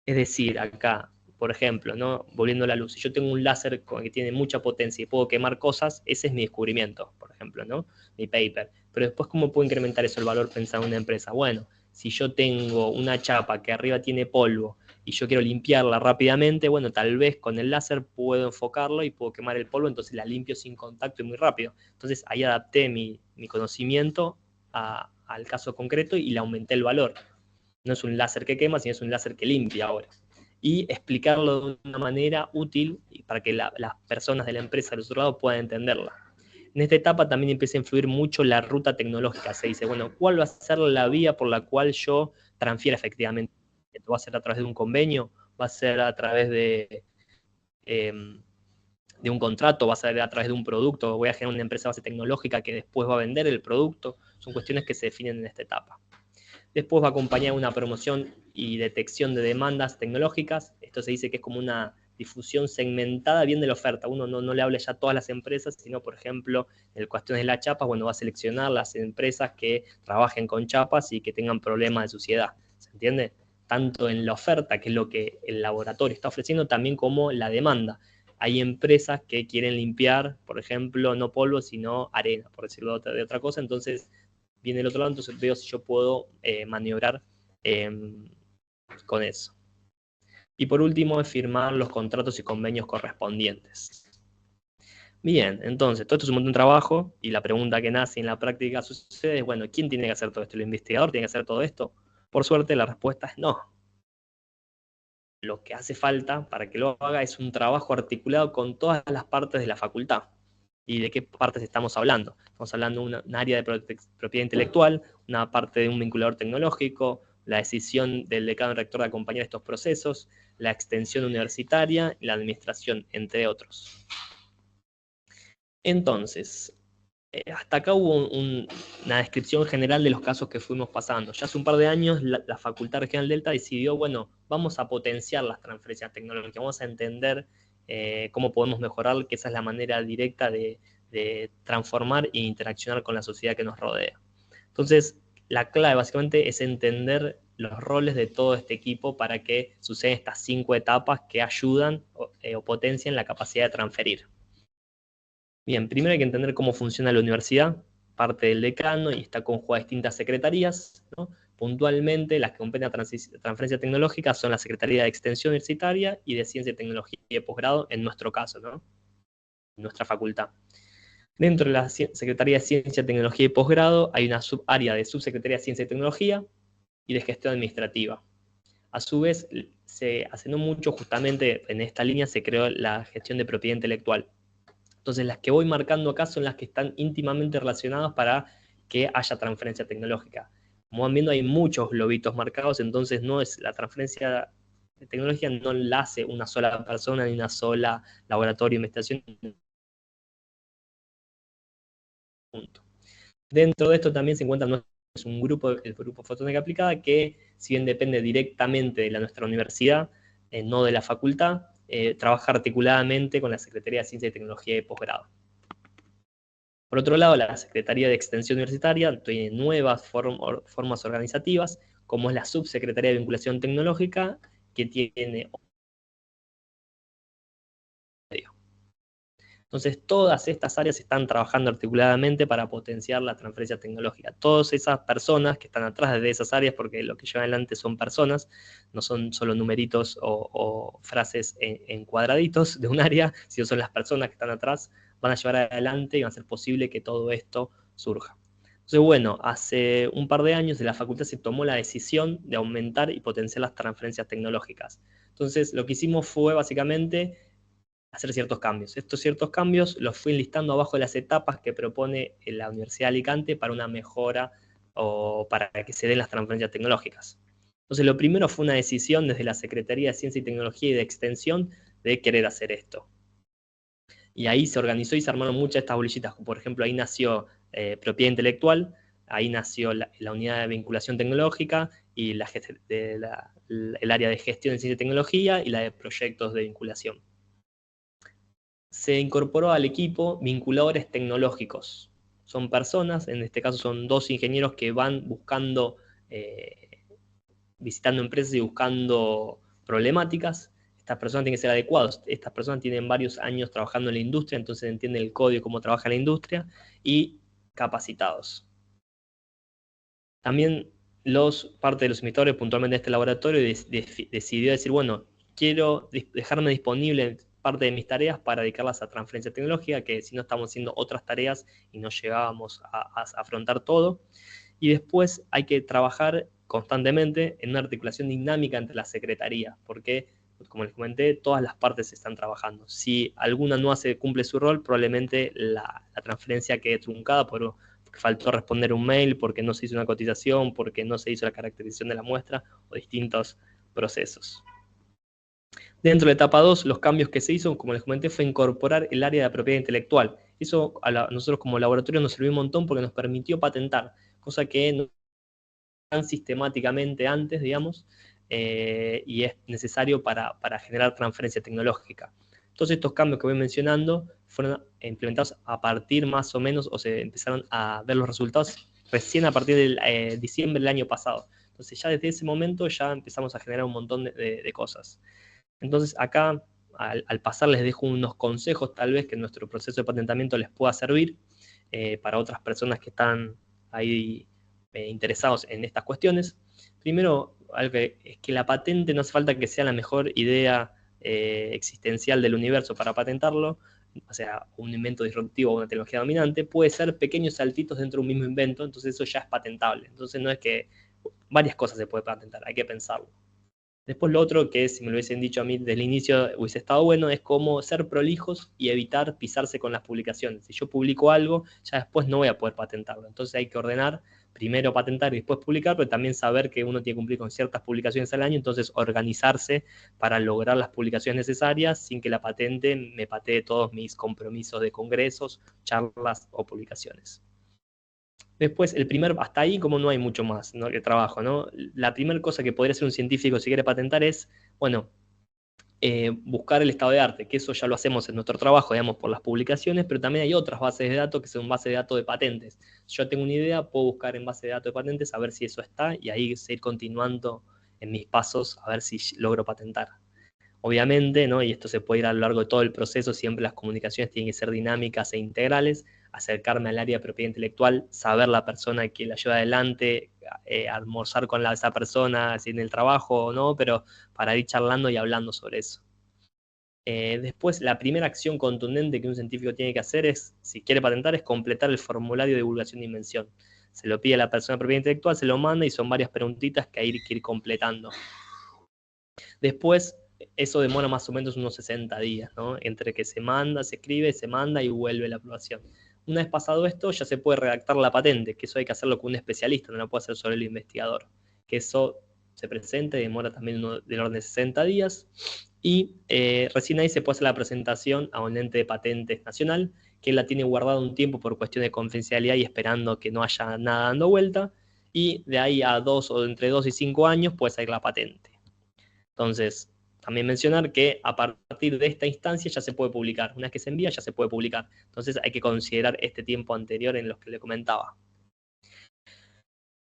Es decir, acá, por ejemplo, ¿no? Volviendo a la luz, si yo tengo un láser que tiene mucha potencia y puedo quemar cosas, ese es mi descubrimiento, por ejemplo, ¿no? Mi paper. Pero después, ¿cómo puedo incrementar eso el valor pensando en una empresa? Bueno, si yo tengo una chapa que arriba tiene polvo y yo quiero limpiarla rápidamente, bueno, tal vez con el láser puedo enfocarlo y puedo quemar el polvo, entonces la limpio sin contacto y muy rápido. Entonces ahí adapté mi conocimiento al caso concreto y le aumenté el valor. No es un láser que quema, sino es un láser que limpia ahora. y explicarlo de una manera útil para que las personas de la empresa del otro lado puedan entenderla. En esta etapa también empieza a influir mucho la ruta tecnológica. Se dice, bueno, ¿cuál va a ser la vía por la cual yo transfiera efectivamente? ¿Va a ser a través de un convenio? ¿Va a ser a través de un contrato? ¿Va a ser a través de un producto? ¿Voy a generar una empresa base tecnológica que después va a vender el producto? Son cuestiones que se definen en esta etapa. Después va a acompañar una promoción y detección de demandas tecnológicas. Esto se dice que es como una difusión segmentada bien de la oferta. Uno no le habla ya a todas las empresas, sino, por ejemplo, en cuestiones de la chapa, bueno, va a seleccionar las empresas que trabajen con chapas y que tengan problemas de suciedad. ¿Se entiende? Tanto en la oferta, que es lo que el laboratorio está ofreciendo, también como la demanda. Hay empresas que quieren limpiar, por ejemplo, no polvo, sino arena, por decirlo de otra cosa. Entonces, viene el otro lado, entonces veo si yo puedo maniobrar con eso. Y por último es firmar los contratos y convenios correspondientes. Bien, entonces todo esto es un montón de trabajo y la pregunta que nace en la práctica sucede es, bueno, ¿quién tiene que hacer todo esto? ¿El investigador tiene que hacer todo esto? Por suerte la respuesta es no. Lo que hace falta para que lo haga es un trabajo articulado con todas las partes de la facultad. ¿Y de qué partes estamos hablando? Estamos hablando de un área de propiedad intelectual, una parte de un vinculador tecnológico, la decisión del decano rector de acompañar estos procesos, la extensión universitaria y la administración, entre otros. Entonces, hasta acá hubo una descripción general de los casos que fuimos pasando. Ya hace un par de años la Facultad Regional Delta decidió, bueno, vamos a potenciar las transferencias tecnológicas, vamos a entender cómo podemos mejorar, que esa es la manera directa de transformar e interaccionar con la sociedad que nos rodea. Entonces, la clave básicamente es entender los roles de todo este equipo para que sucedan estas 5 etapas que ayudan o potencian la capacidad de transferir. Bien, primero hay que entender cómo funciona la universidad, parte del decano y está conjugada a distintas secretarías, ¿no? Puntualmente, las que competen a transferencia tecnológica son la Secretaría de Extensión Universitaria y de Ciencia, Tecnología y de Posgrado, en nuestro caso, ¿no? En nuestra facultad. Dentro de la Secretaría de Ciencia, Tecnología y Posgrado hay una subárea de Subsecretaría de Ciencia y Tecnología y de Gestión Administrativa. A su vez, hace no mucho, justamente en esta línea, se creó la gestión de propiedad intelectual. Entonces, las que voy marcando acá son las que están íntimamente relacionadas para que haya transferencia tecnológica. Como van viendo, hay muchos globitos marcados, entonces no es la transferencia de tecnología, no la hace una sola persona ni una sola laboratorio de investigación. Dentro de esto también se encuentra un grupo, el grupo Fotónica Aplicada, que si bien depende directamente de nuestra universidad, no de la facultad, trabaja articuladamente con la Secretaría de Ciencia y Tecnología de Posgrado. Por otro lado, la Secretaría de Extensión Universitaria tiene nuevas formas organizativas, como es la Subsecretaría de Vinculación Tecnológica, que tiene... Entonces, todas estas áreas están trabajando articuladamente para potenciar la transferencia tecnológica. Todas esas personas que están atrás de esas áreas, porque lo que llevan adelante son personas, no son solo numeritos o frases en cuadraditos de un área, sino son las personas que están atrás, van a llevar adelante y van a hacer posible que todo esto surja. Entonces, bueno, hace un par de años de la facultad se tomó la decisión de aumentar y potenciar las transferencias tecnológicas. Entonces, lo que hicimos fue básicamente hacer ciertos cambios. Estos ciertos cambios los fui enlistando abajo de las etapas que propone la Universidad de Alicante para una mejora o para que se den las transferencias tecnológicas. Entonces, lo primero fue una decisión desde la Secretaría de Ciencia y Tecnología y de Extensión de querer hacer esto. Y ahí se organizó y se armaron muchas de estas bolillitas. Por ejemplo, ahí nació propiedad intelectual, ahí nació la unidad de vinculación tecnológica y el área de gestión de ciencia y tecnología y la de proyectos de vinculación. Se incorporó al equipo vinculadores tecnológicos. Son personas, en este caso son 2 ingenieros que van buscando, visitando empresas y buscando problemáticas. Estas personas tienen que ser adecuadas. Estas personas tienen varios años trabajando en la industria, entonces entienden el código, cómo trabaja la industria, y capacitados. También parte de los investigadores puntualmente de este laboratorio decidió decir, bueno, quiero dejarme disponible parte de mis tareas para dedicarlas a transferencia tecnológica, que si no estamos haciendo otras tareas y no llegábamos a afrontar todo. Y después hay que trabajar constantemente en una articulación dinámica entre las secretarías, porque como les comenté, todas las partes están trabajando. Si alguna no cumple su rol, probablemente la transferencia quede truncada porque faltó responder un mail, porque no se hizo una cotización, porque no se hizo la caracterización de la muestra o distintos procesos. Dentro de la etapa 2, los cambios que se hizo, como les comenté, fue incorporar el área de propiedad intelectual. Eso nosotros como laboratorio nos sirvió un montón porque nos permitió patentar, cosa que no tan sistemáticamente antes, digamos, y es necesario para generar transferencia tecnológica. Todos estos cambios que voy mencionando fueron implementados a partir más o menos, o se empezaron a ver los resultados recién a partir de diciembre del año pasado. Entonces ya desde ese momento ya empezamos a generar un montón de cosas. Entonces acá, al pasar, les dejo unos consejos tal vez que en nuestro proceso de patentamiento les pueda servir para otras personas que están ahí interesados en estas cuestiones. Primero, es que la patente no hace falta que sea la mejor idea existencial del universo para patentarlo, o sea, un invento disruptivo o una tecnología dominante, puede ser pequeños saltitos dentro de un mismo invento, entonces eso ya es patentable. Entonces no es que varias cosas se puede patentar, hay que pensarlo. Después lo otro, que si me lo hubiesen dicho a mí desde el inicio hubiese estado bueno, es cómo ser prolijos y evitar pisarse con las publicaciones. Si yo publico algo, ya después no voy a poder patentarlo. Entonces hay que ordenar, primero patentar y después publicar, pero también saber que uno tiene que cumplir con ciertas publicaciones al año, entonces organizarse para lograr las publicaciones necesarias sin que la patente me patee todos mis compromisos de congresos, charlas o publicaciones. Después, hasta ahí como no hay mucho más, ¿no?, que trabajo, ¿no? La primera cosa que podría hacer un científico si quiere patentar es, bueno, buscar el estado de arte, que eso ya lo hacemos en nuestro trabajo, digamos, por las publicaciones, pero también hay otras bases de datos que son bases de datos de patentes. Si yo tengo una idea, puedo buscar en base de datos de patentes a ver si eso está y ahí seguir continuando en mis pasos a ver si logro patentar. Obviamente, ¿no?, y esto se puede ir a lo largo de todo el proceso, siempre las comunicaciones tienen que ser dinámicas e integrales, acercarme al área de propiedad intelectual, saber la persona que la lleva adelante, almorzar con esa persona, si en el trabajo o no, pero para ir charlando y hablando sobre eso. Después, la primera acción contundente que un científico tiene que hacer es, si quiere patentar, es completar el formulario de divulgación de invención. Se lo pide a la persona de propiedad intelectual, se lo manda y son varias preguntitas que hay que ir completando. Después, eso demora más o menos unos 60 días, ¿no? Entre que se manda, se escribe, se manda y vuelve la aprobación. Una vez pasado esto, ya se puede redactar la patente, que eso hay que hacerlo con un especialista, no lo puede hacer solo el investigador. Que eso se presenta y demora también del orden de 60 días. Y recién ahí se puede hacer la presentación a un ente de patentes nacional, que la tiene guardada un tiempo por cuestión de confidencialidad y esperando que no haya nada dando vuelta. Y de ahí a entre 2 y 5 años puede salir la patente. Entonces, también mencionar que a partir de esta instancia ya se puede publicar. Una vez que se envía, ya se puede publicar. Entonces hay que considerar este tiempo anterior en los que le comentaba.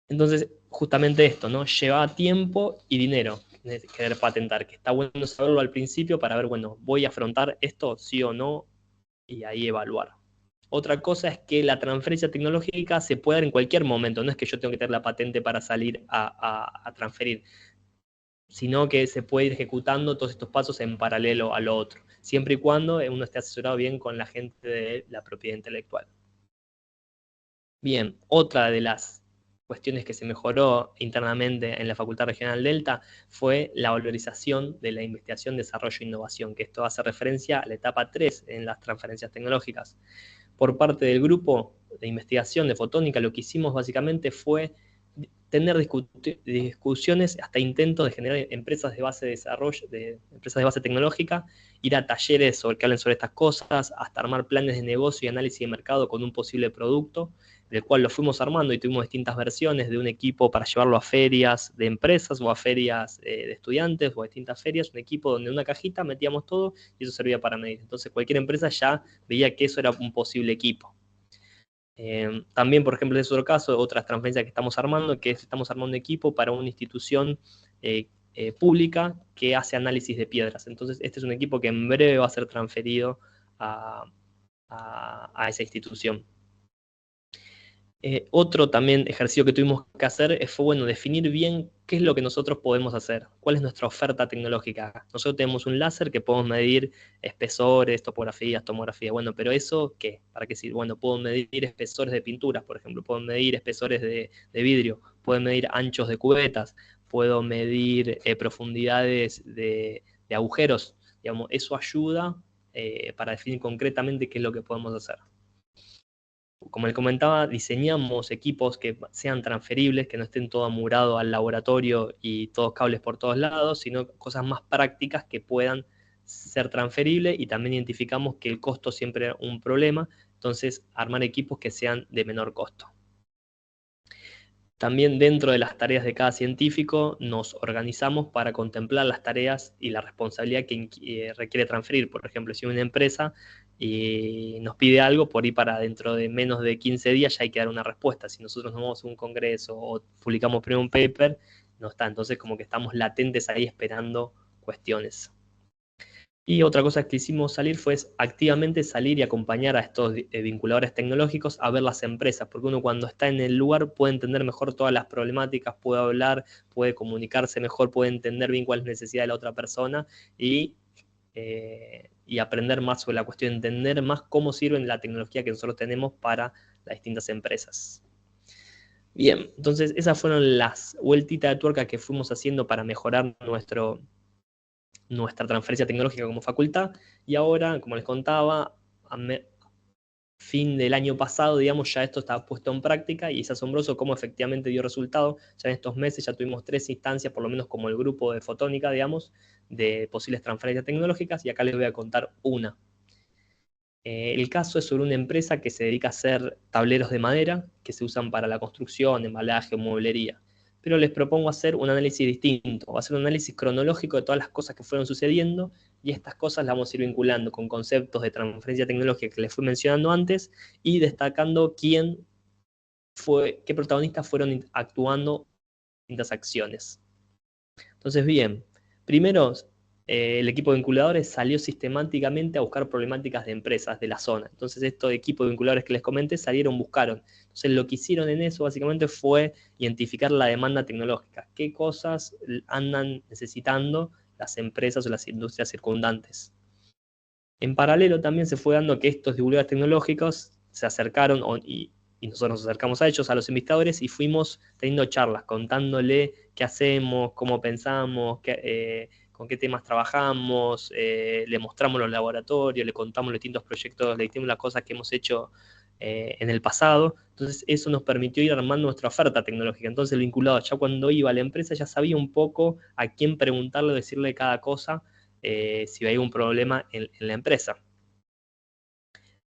Entonces, justamente esto, ¿no? Lleva tiempo y dinero querer patentar, que está bueno saberlo al principio para ver, bueno, ¿voy a afrontar esto sí o no? Y ahí evaluar. Otra cosa es que la transferencia tecnológica se puede dar en cualquier momento. No es que yo tengo que tener la patente para salir a transferir, sino que se puede ir ejecutando todos estos pasos en paralelo a lo otro, siempre y cuando uno esté asesorado bien con la gente de la propiedad intelectual. Bien, otra de las cuestiones que se mejoró internamente en la Facultad Regional Delta fue la valorización de la investigación, desarrollo e innovación, que esto hace referencia a la etapa 3 en las transferencias tecnológicas. Por parte del grupo de investigación de fotónica, lo que hicimos básicamente fue tener discusiones, hasta intentos de generar empresas de base de desarrollo, empresas de base tecnológica, ir a talleres que hablen sobre estas cosas, hasta armar planes de negocio y análisis de mercado con un posible producto, del cual lo fuimos armando y tuvimos distintas versiones de un equipo para llevarlo a ferias de empresas o a ferias de estudiantes o a distintas ferias, un equipo donde en una cajita metíamos todo y eso servía para medir. Entonces cualquier empresa ya veía que eso era un posible equipo. También, por ejemplo, en otro caso, otras transferencias que estamos armando, que estamos armando un equipo para una institución pública que hace análisis de piedras. Entonces, este es un equipo que en breve va a ser transferido a esa institución. Otro también ejercicio que tuvimos que hacer fue, bueno, definir bien qué es lo que nosotros podemos hacer, cuál es nuestra oferta tecnológica. Nosotros tenemos un láser que podemos medir espesores, topografías, tomografías. Bueno, pero ¿eso qué? ¿Para qué sirve? Bueno, puedo medir espesores de pinturas, por ejemplo, puedo medir espesores de vidrio, puedo medir anchos de cubetas, puedo medir profundidades de agujeros, digamos, eso ayuda para definir concretamente qué es lo que podemos hacer. Como les comentaba, diseñamos equipos que sean transferibles, que no estén todo amurado al laboratorio y todos cables por todos lados, sino cosas más prácticas que puedan ser transferibles, y también identificamos que el costo siempre era un problema, entonces armar equipos que sean de menor costo. También dentro de las tareas de cada científico nos organizamos para contemplar las tareas y la responsabilidad que requiere transferir. Por ejemplo, si una empresa nos pide algo, por ahí para dentro de menos de 15 días ya hay que dar una respuesta. Si nosotros nos vamos a un congreso o publicamos primero un paper, no está. Entonces como que estamos latentes ahí esperando cuestiones. Y otra cosa que hicimos salir fue activamente salir y acompañar a estos vinculadores tecnológicos a ver las empresas, porque uno cuando está en el lugar puede entender mejor todas las problemáticas, puede hablar, puede comunicarse mejor, puede entender bien cuál es la necesidad de la otra persona y aprender más sobre la cuestión, entender más cómo sirve la tecnología que nosotros tenemos para las distintas empresas. Bien, entonces esas fueron las vueltitas de tuerca que fuimos haciendo para mejorar nuestra transferencia tecnológica como facultad, y ahora, como les contaba, a fin del año pasado, digamos, ya esto está puesto en práctica y es asombroso cómo efectivamente dio resultado. Ya en estos meses ya tuvimos 3 instancias, por lo menos como el grupo de fotónica, digamos, de posibles transferencias tecnológicas, y acá les voy a contar una. El caso es sobre una empresa que se dedica a hacer tableros de madera que se usan para la construcción, embalaje o mueblería. Pero les propongo hacer un análisis distinto, hacer un análisis cronológico de todas las cosas que fueron sucediendo, y estas cosas las vamos a ir vinculando con conceptos de transferencia tecnológica que les fui mencionando antes, y destacando qué protagonistas fueron actuando en distintas acciones. Entonces, bien, primero, el equipo de vinculadores salió sistemáticamente a buscar problemáticas de empresas de la zona. Entonces, estos equipos de vinculadores que les comenté buscaron. Entonces, lo que hicieron en eso básicamente fue identificar la demanda tecnológica. ¿Qué cosas andan necesitando las empresas o las industrias circundantes? En paralelo también se fue dando que estos divulgadores tecnológicos se acercaron y nosotros nos acercamos a ellos, a los investigadores, y fuimos teniendo charlas, contándole qué hacemos, cómo pensamos, con qué temas trabajamos, le mostramos los laboratorios, le contamos los distintos proyectos, le dijimos las cosas que hemos hecho en el pasado. Entonces eso nos permitió ir armando nuestra oferta tecnológica. Entonces el vinculado ya cuando iba a la empresa ya sabía un poco a quién preguntarle o decirle cada cosa, si hay un problema en la empresa.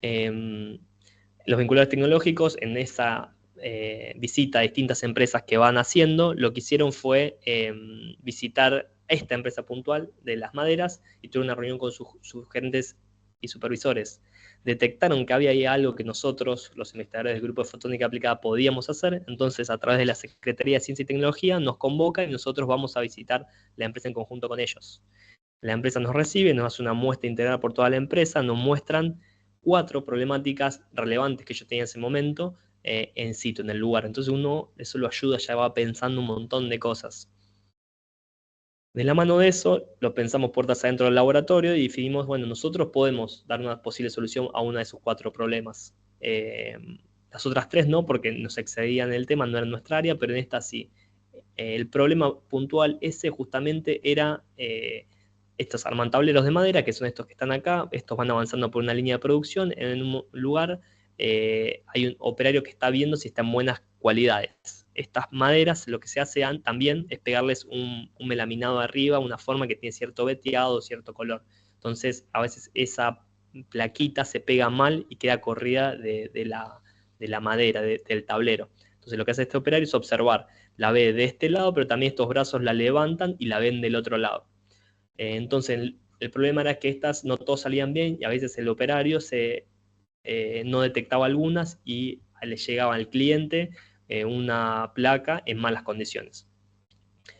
Los vinculadores tecnológicos en esa visita a distintas empresas que van haciendo, lo que hicieron fue visitar esta empresa puntual de las maderas y tuve una reunión con sus gerentes y supervisores. Detectaron que había ahí algo que nosotros, los investigadores del grupo de fotónica aplicada, podíamos hacer. Entonces, a través de la Secretaría de Ciencia y Tecnología nos convoca y nosotros vamos a visitar la empresa en conjunto con ellos. La empresa nos recibe, nos hace una muestra integral por toda la empresa, nos muestran 4 problemáticas relevantes que yo tenía en ese momento en sitio, en el lugar. Entonces uno, eso lo ayuda, ya va pensando un montón de cosas. De la mano de eso, lo pensamos puertas adentro del laboratorio y decidimos, bueno, nosotros podemos dar una posible solución a uno de esos 4 problemas. Las otras 3 no, porque nos excedían en el tema, no era nuestra área, pero en esta sí. El problema puntual ese justamente era estos armantableros de madera, que son estos que están acá. Estos van avanzando por una línea de producción. En un lugar hay un operario que está viendo si están en buenas cualidades. Estas maderas, lo que se hace también es pegarles un melaminado arriba, una forma que tiene cierto veteado, cierto color. Entonces, a veces esa plaquita se pega mal y queda corrida de la madera, del tablero. Entonces, lo que hace este operario es observar. La ve de este lado, pero también estos brazos la levantan y la ven del otro lado. Entonces, el problema era que estas no todos salían bien y a veces el operario no detectaba algunas y le llegaba al cliente una placa en malas condiciones.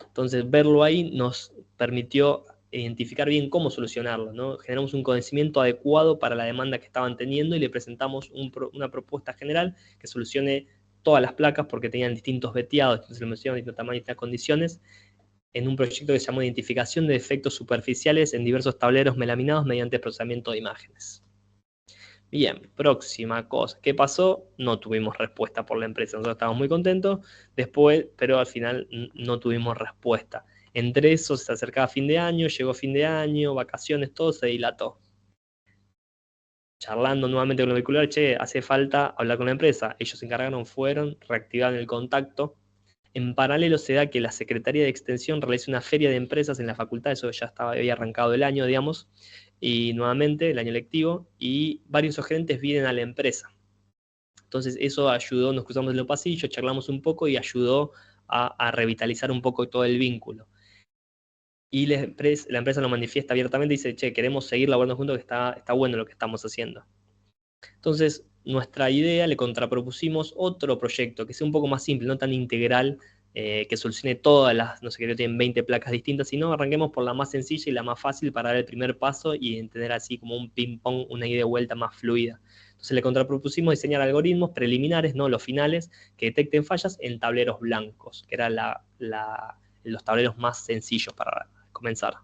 Entonces, verlo ahí nos permitió identificar bien cómo solucionarlo, ¿no? Generamos un conocimiento adecuado para la demanda que estaban teniendo y le presentamos una propuesta general que solucione todas las placas porque tenían distintos veteados, entonces lo mencionamos, distintos tamaños y distintas condiciones, en un proyecto que se llamó Identificación de Defectos Superficiales en diversos tableros melaminados mediante procesamiento de imágenes. Bien, próxima cosa. ¿Qué pasó? No tuvimos respuesta por la empresa. Nosotros estábamos muy contentos, después, pero al final no tuvimos respuesta. Entre eso se acercaba fin de año, llegó fin de año, vacaciones, todo se dilató. Charlando nuevamente con el vehicular, che, hace falta hablar con la empresa. Ellos se encargaron, fueron, reactivaron el contacto. En paralelo se da que la Secretaría de Extensión realiza una feria de empresas en la facultad, eso ya había arrancado el año, digamos, y nuevamente el año lectivo, y varios gerentes vienen a la empresa. Entonces eso ayudó, nos cruzamos en los pasillos, charlamos un poco y ayudó a revitalizar un poco todo el vínculo. Y la empresa lo manifiesta abiertamente y dice, che, queremos seguir laborando juntos, que está bueno lo que estamos haciendo. Entonces, nuestra idea, le contrapropusimos otro proyecto que sea un poco más simple, no tan integral, que solucione todas las, no sé, que tienen 20 placas distintas, sino arranquemos por la más sencilla y la más fácil para dar el primer paso y tener así como un ping-pong, una ida y vuelta más fluida. Entonces le contrapropusimos diseñar algoritmos preliminares, no los finales, que detecten fallas en tableros blancos, que eran los tableros más sencillos para comenzar.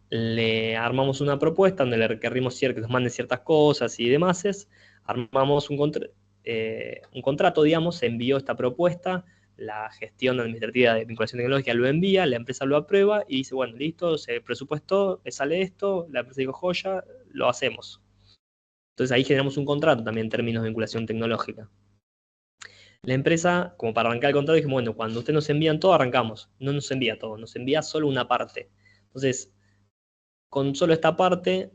Le armamos una propuesta donde le requerimos que nos manden ciertas cosas y demás. Armamos un contrato, digamos, se envió esta propuesta, la gestión administrativa de vinculación tecnológica lo envía, la empresa lo aprueba y dice, bueno, listo, se presupuestó, sale esto, la empresa dijo, joya, lo hacemos. Entonces ahí generamos un contrato también en términos de vinculación tecnológica. La empresa, como para arrancar el contrato, dijimos, bueno, cuando ustedes nos envían todo, arrancamos. No nos envía todo, nos envía solo una parte. Entonces, con solo esta parte,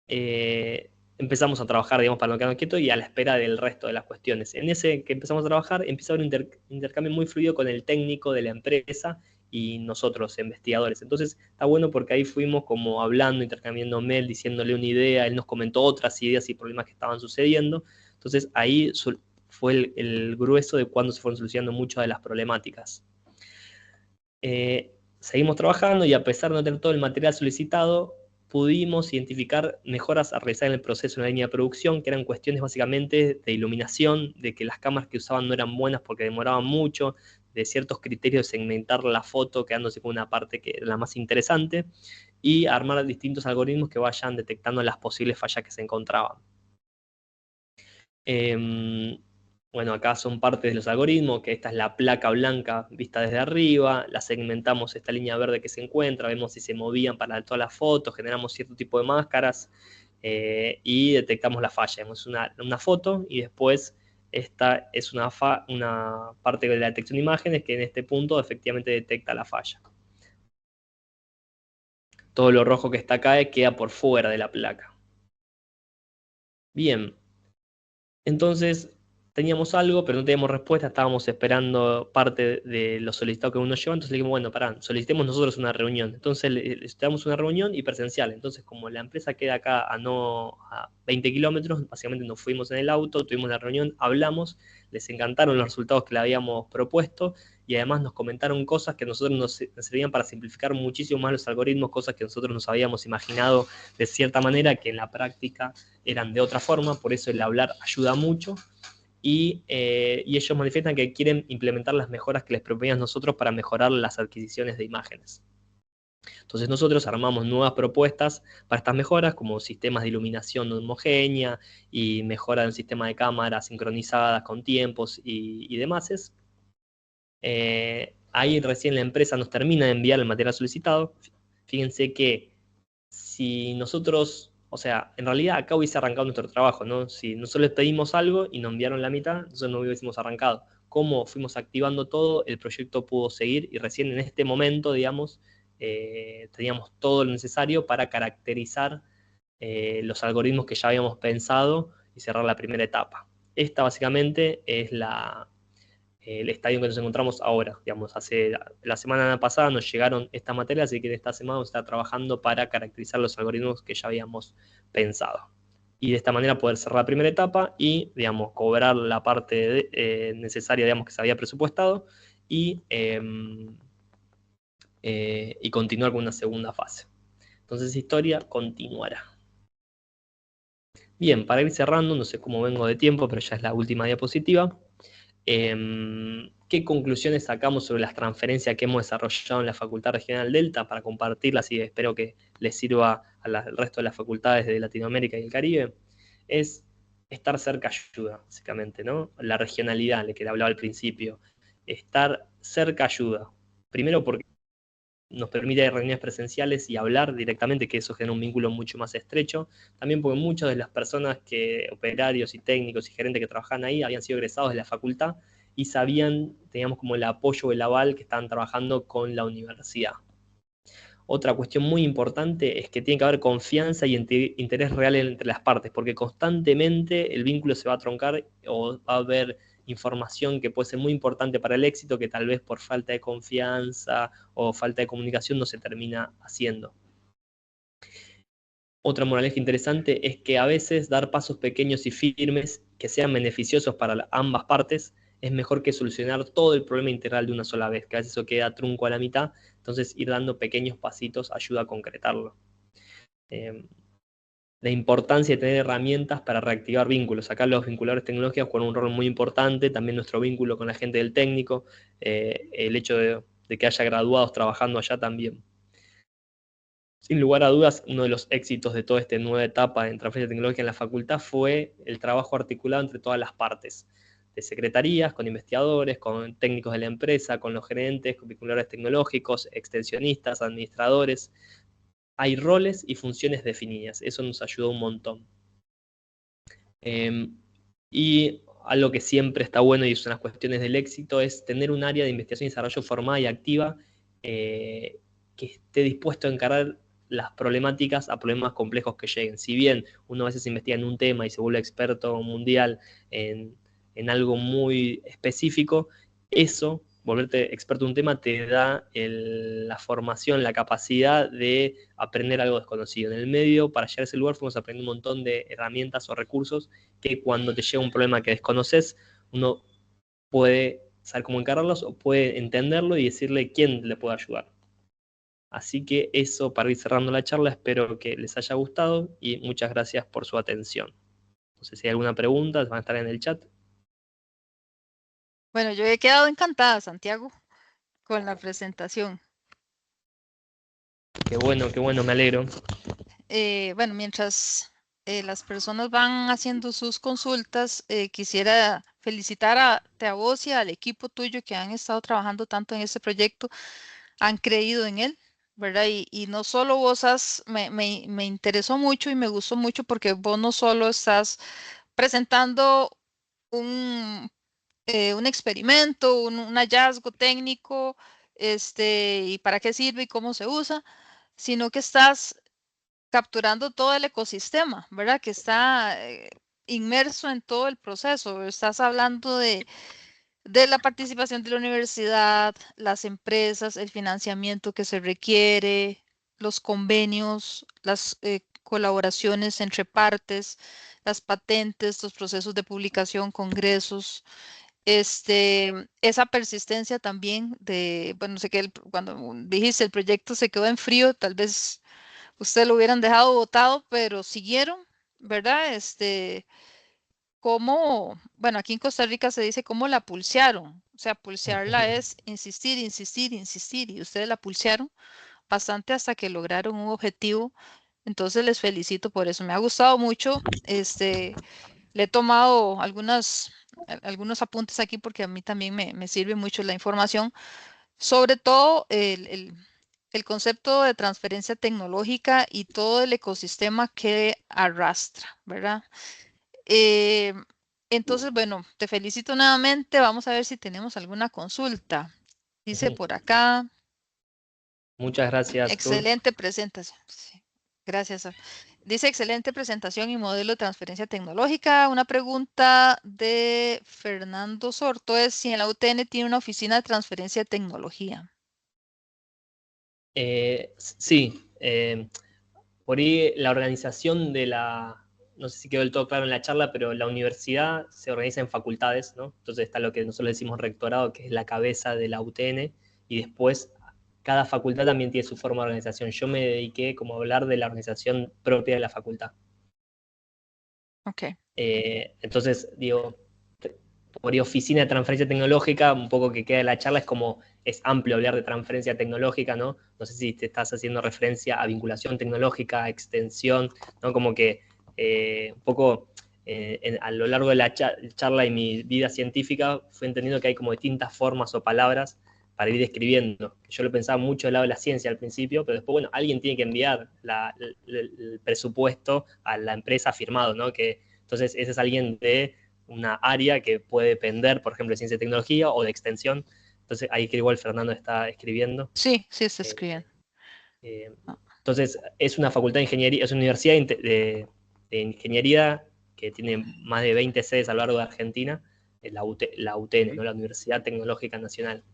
empezamos a trabajar, digamos, para no quedarnos quietos y a la espera del resto de las cuestiones. En ese que empezamos a trabajar, empieza a haber un intercambio muy fluido con el técnico de la empresa y nosotros, investigadores. Entonces, está bueno porque ahí fuimos como hablando, intercambiando mail, diciéndole una idea, él nos comentó otras ideas y problemas que estaban sucediendo. Entonces, ahí fue el grueso de cuando se fueron solucionando muchas de las problemáticas. Seguimos trabajando y a pesar de no tener todo el material solicitado, pudimos identificar mejoras a realizar en el proceso en la línea de producción, que eran cuestiones básicamente de iluminación, de que las cámaras que usaban no eran buenas porque demoraban mucho, de ciertos criterios de segmentar la foto, quedándose con una parte que era la más interesante, y armar distintos algoritmos que vayan detectando las posibles fallas que se encontraban. Bueno, acá son partes de los algoritmos, que esta es la placa blanca vista desde arriba, la segmentamos esta línea verde que se encuentra, vemos si se movían para todas las fotos, generamos cierto tipo de máscaras y detectamos la falla. Vemos una foto y después esta es una parte de la detección de imágenes que en este punto efectivamente detecta la falla. Todo lo rojo que está acá queda por fuera de la placa. Bien, entonces teníamos algo, pero no teníamos respuesta, estábamos esperando parte de lo solicitado que uno lleva, entonces le dijimos, bueno, pará, solicitemos nosotros una reunión. Entonces le solicitamos una reunión y presencial. Entonces, como la empresa queda acá a 20 kilómetros, básicamente nos fuimos en el auto, tuvimos la reunión, hablamos, les encantaron los resultados que le habíamos propuesto y además nos comentaron cosas que a nosotros nos servían para simplificar muchísimo más los algoritmos, cosas que nosotros nos habíamos imaginado de cierta manera que en la práctica eran de otra forma, por eso el hablar ayuda mucho. Y ellos manifiestan que quieren implementar las mejoras que les proponíamos nosotros para mejorar las adquisiciones de imágenes. Entonces nosotros armamos nuevas propuestas para estas mejoras, como sistemas de iluminación no homogénea y mejora del sistema de cámaras sincronizadas con tiempos y demás. Ahí recién la empresa nos termina de enviar el material solicitado. Fíjense que si nosotros, o sea, en realidad acá hubiese arrancado nuestro trabajo, ¿no? Si nosotros les pedimos algo y nos enviaron la mitad, nosotros no hubiésemos arrancado. Como fuimos activando todo, el proyecto pudo seguir y recién en este momento, digamos, teníamos todo lo necesario para caracterizar los algoritmos que ya habíamos pensado y cerrar la primera etapa. Esta básicamente es el estadio en que nos encontramos ahora. Digamos, la semana pasada nos llegaron estas materias, así que en esta semana vamos a estar trabajando para caracterizar los algoritmos que ya habíamos pensado. Y de esta manera poder cerrar la primera etapa y, digamos, cobrar la parte necesaria, digamos, que se había presupuestado y continuar con una segunda fase. Entonces, historia continuará. Bien, para ir cerrando, no sé cómo vengo de tiempo, pero ya es la última diapositiva. ¿Qué conclusiones sacamos sobre las transferencias que hemos desarrollado en la Facultad Regional Delta para compartirlas y espero que les sirva al resto de las facultades de Latinoamérica y el Caribe? Es estar cerca ayuda, básicamente, ¿no? La regionalidad, de que le hablaba al principio. Estar cerca ayuda. Primero porque nos permite reuniones presenciales y hablar directamente, que eso genera un vínculo mucho más estrecho. También porque muchas de las personas operarios y técnicos y gerentes que trabajaban ahí, habían sido egresados de la facultad y teníamos como el apoyo o el aval que estaban trabajando con la universidad. Otra cuestión muy importante es que tiene que haber confianza y interés real entre las partes, porque constantemente el vínculo se va a troncar o va a haber información que puede ser muy importante para el éxito, que tal vez por falta de confianza o falta de comunicación no se termina haciendo. Otra moraleja interesante es que a veces dar pasos pequeños y firmes que sean beneficiosos para ambas partes es mejor que solucionar todo el problema integral de una sola vez, que a veces eso queda trunco a la mitad, entonces ir dando pequeños pasitos ayuda a concretarlo. La importancia de tener herramientas para reactivar vínculos. Acá los vinculadores tecnológicos juegan un rol muy importante, también nuestro vínculo con la gente del técnico, el hecho de que haya graduados trabajando allá también. Sin lugar a dudas, uno de los éxitos de toda esta nueva etapa en transferencia tecnológica en la facultad fue el trabajo articulado entre todas las partes, de secretarías, con investigadores, con técnicos de la empresa, con los gerentes, con vinculadores tecnológicos, extensionistas, administradores. Hay roles y funciones definidas, eso nos ayudó un montón. Y algo que siempre está bueno y son las cuestiones del éxito es tener un área de investigación y desarrollo formada y activa que esté dispuesto a encarar las problemáticas a problemas complejos que lleguen. Si bien uno a veces investiga en un tema y se vuelve experto mundial en algo muy específico, eso, volverte experto en un tema, te da la formación, la capacidad de aprender algo desconocido. En el medio, para llegar a ese lugar, fuimos a aprender un montón de herramientas o recursos que cuando te llega un problema que desconoces, uno puede saber cómo encararlos o puede entenderlo y decirle quién le puede ayudar. Así que eso, para ir cerrando la charla, espero que les haya gustado y muchas gracias por su atención. No sé si hay alguna pregunta, van a estar en el chat. Bueno, yo he quedado encantada, Santiago, con la presentación. Qué bueno, me alegro. Bueno, mientras las personas van haciendo sus consultas, quisiera felicitarte a vos y al equipo tuyo que han estado trabajando tanto en este proyecto, han creído en él, ¿verdad? Y no solo vos me interesó mucho y me gustó mucho porque vos no solo estás presentando un, un experimento, un hallazgo técnico, y para qué sirve y cómo se usa, sino que estás capturando todo el ecosistema, ¿verdad? Que está inmerso en todo el proceso. Estás hablando de la participación de la universidad, las empresas, el financiamiento que se requiere, los convenios, las colaboraciones entre partes, las patentes, los procesos de publicación, congresos, esa persistencia también bueno, sé que cuando dijiste el proyecto se quedó en frío, tal vez usted lo hubieran dejado botado, pero siguieron, ¿verdad? Bueno, aquí en Costa Rica se dice cómo la pulsearon. O sea, pulsearla es insistir, insistir, insistir, y ustedes la pulsearon bastante hasta que lograron un objetivo. Entonces les felicito por eso. Me ha gustado mucho. Le he tomado algunos apuntes aquí porque a mí también me sirve mucho la información, sobre todo el concepto de transferencia tecnológica y todo el ecosistema que arrastra, ¿verdad? Eh, entonces, bueno, te felicito nuevamente. Vamos a ver si tenemos alguna consulta. Dice por acá, Muchas gracias, Luz. excelente presentación. Sí, gracias. Dice excelente presentación y modelo de transferencia tecnológica. Una pregunta de Fernando Sorto es si en la UTN tiene una oficina de transferencia de tecnología. Sí, por ahí la organización no sé si quedó del todo claro en la charla, pero la universidad se organiza en facultades, ¿no? Entonces está lo que nosotros decimos rectorado, que es la cabeza de la UTN, y después cada facultad también tiene su forma de organización. Yo me dediqué como a hablar de la organización propia de la facultad. Ok. Entonces, digo, por ahí oficina de transferencia tecnológica, un poco que queda de la charla, es amplio hablar de transferencia tecnológica, ¿no? No sé si te estás haciendo referencia a vinculación tecnológica, a extensión, ¿no? Como que un poco a lo largo de la charla y mi vida científica fui entendiendo que hay como distintas formas o palabras para ir escribiendo. Yo lo pensaba mucho del lado de la ciencia al principio, pero después, bueno, alguien tiene que enviar el presupuesto a la empresa firmado, ¿no? Entonces, ese es alguien de una área que puede depender, por ejemplo, de ciencia y tecnología o de extensión. Entonces, ahí que igual Fernando está escribiendo. Sí, sí está Eh, escribiendo. eh, Ah, entonces, es una facultad de ingeniería, es una universidad de ingeniería que tiene más de 20 sedes a lo largo de Argentina, la UTN, ¿no? La Universidad Tecnológica Nacional.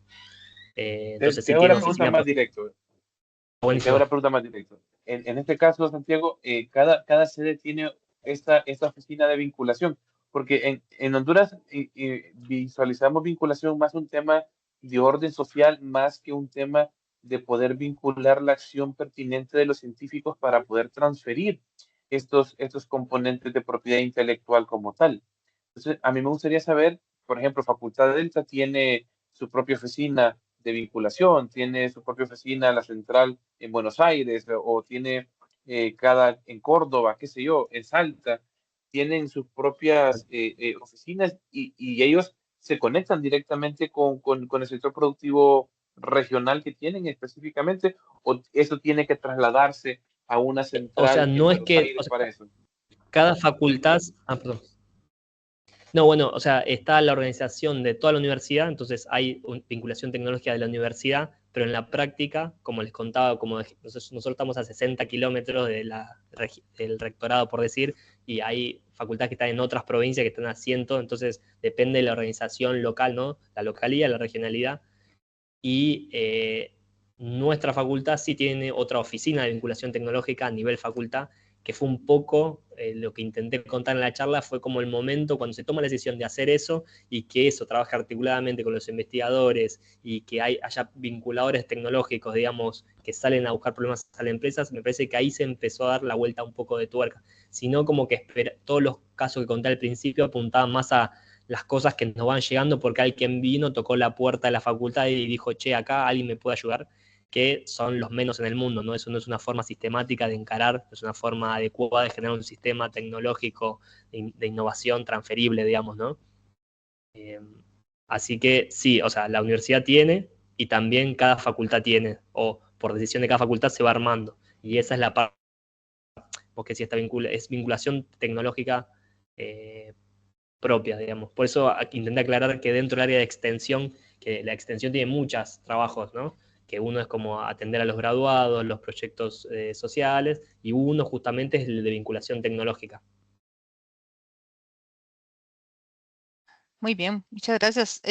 Entonces, Te sí hago tiene una pregunta oficina. más directa. Te hago Buenísimo. una pregunta más directa. En este caso, Santiago, cada sede tiene esta oficina de vinculación, porque en Honduras visualizamos vinculación más un tema de orden social, más que un tema de poder vincular la acción pertinente de los científicos para poder transferir estos componentes de propiedad intelectual como tal. Entonces, a mí me gustaría saber, por ejemplo, Facultad de Delta tiene su propia oficina de vinculación, tiene su propia oficina, la central en Buenos Aires, o tiene cada en Córdoba, qué sé yo, en Salta, tienen sus propias oficinas y ellos se conectan directamente con el sector productivo regional que tienen específicamente, o eso tiene que trasladarse a una O sea, central en no es Buenos que, o Aires sea, para eso. cada facultad, perdón. No, bueno, o sea, está la organización de toda la universidad, entonces hay vinculación tecnológica de la universidad, pero en la práctica, como les contaba, nosotros estamos a 60 kilómetros del rectorado, por decir, y hay facultades que están en otras provincias que están a 100, entonces depende de la organización local, ¿no? La localidad, la regionalidad, y nuestra facultad sí tiene otra oficina de vinculación tecnológica a nivel facultad, que fue un poco lo que intenté contar en la charla, fue como el momento cuando se toma la decisión de hacer eso y que eso trabaja articuladamente con los investigadores y que haya vinculadores tecnológicos, digamos, que salen a buscar problemas a las empresas, me parece que ahí se empezó a dar la vuelta un poco de tuerca. Sino como que todos los casos que conté al principio apuntaban más a las cosas que nos van llegando porque alguien vino, tocó la puerta de la facultad y dijo, che, acá alguien me puede ayudar, que son los menos en el mundo, ¿no? Eso no es una forma sistemática de encarar, es una forma adecuada de generar un sistema tecnológico de innovación transferible, digamos, ¿no? Eh, Así que sí, o sea, la universidad tiene y también cada facultad tiene, o por decisión de cada facultad se va armando. Y esa es la parte, porque si esta es vinculación tecnológica propia, digamos. Por eso intenté aclarar que dentro del área de extensión, que la extensión tiene muchos trabajos, ¿no? Que uno es como atender a los graduados, los proyectos sociales, y uno justamente es el de vinculación tecnológica. muy bien, muchas gracias.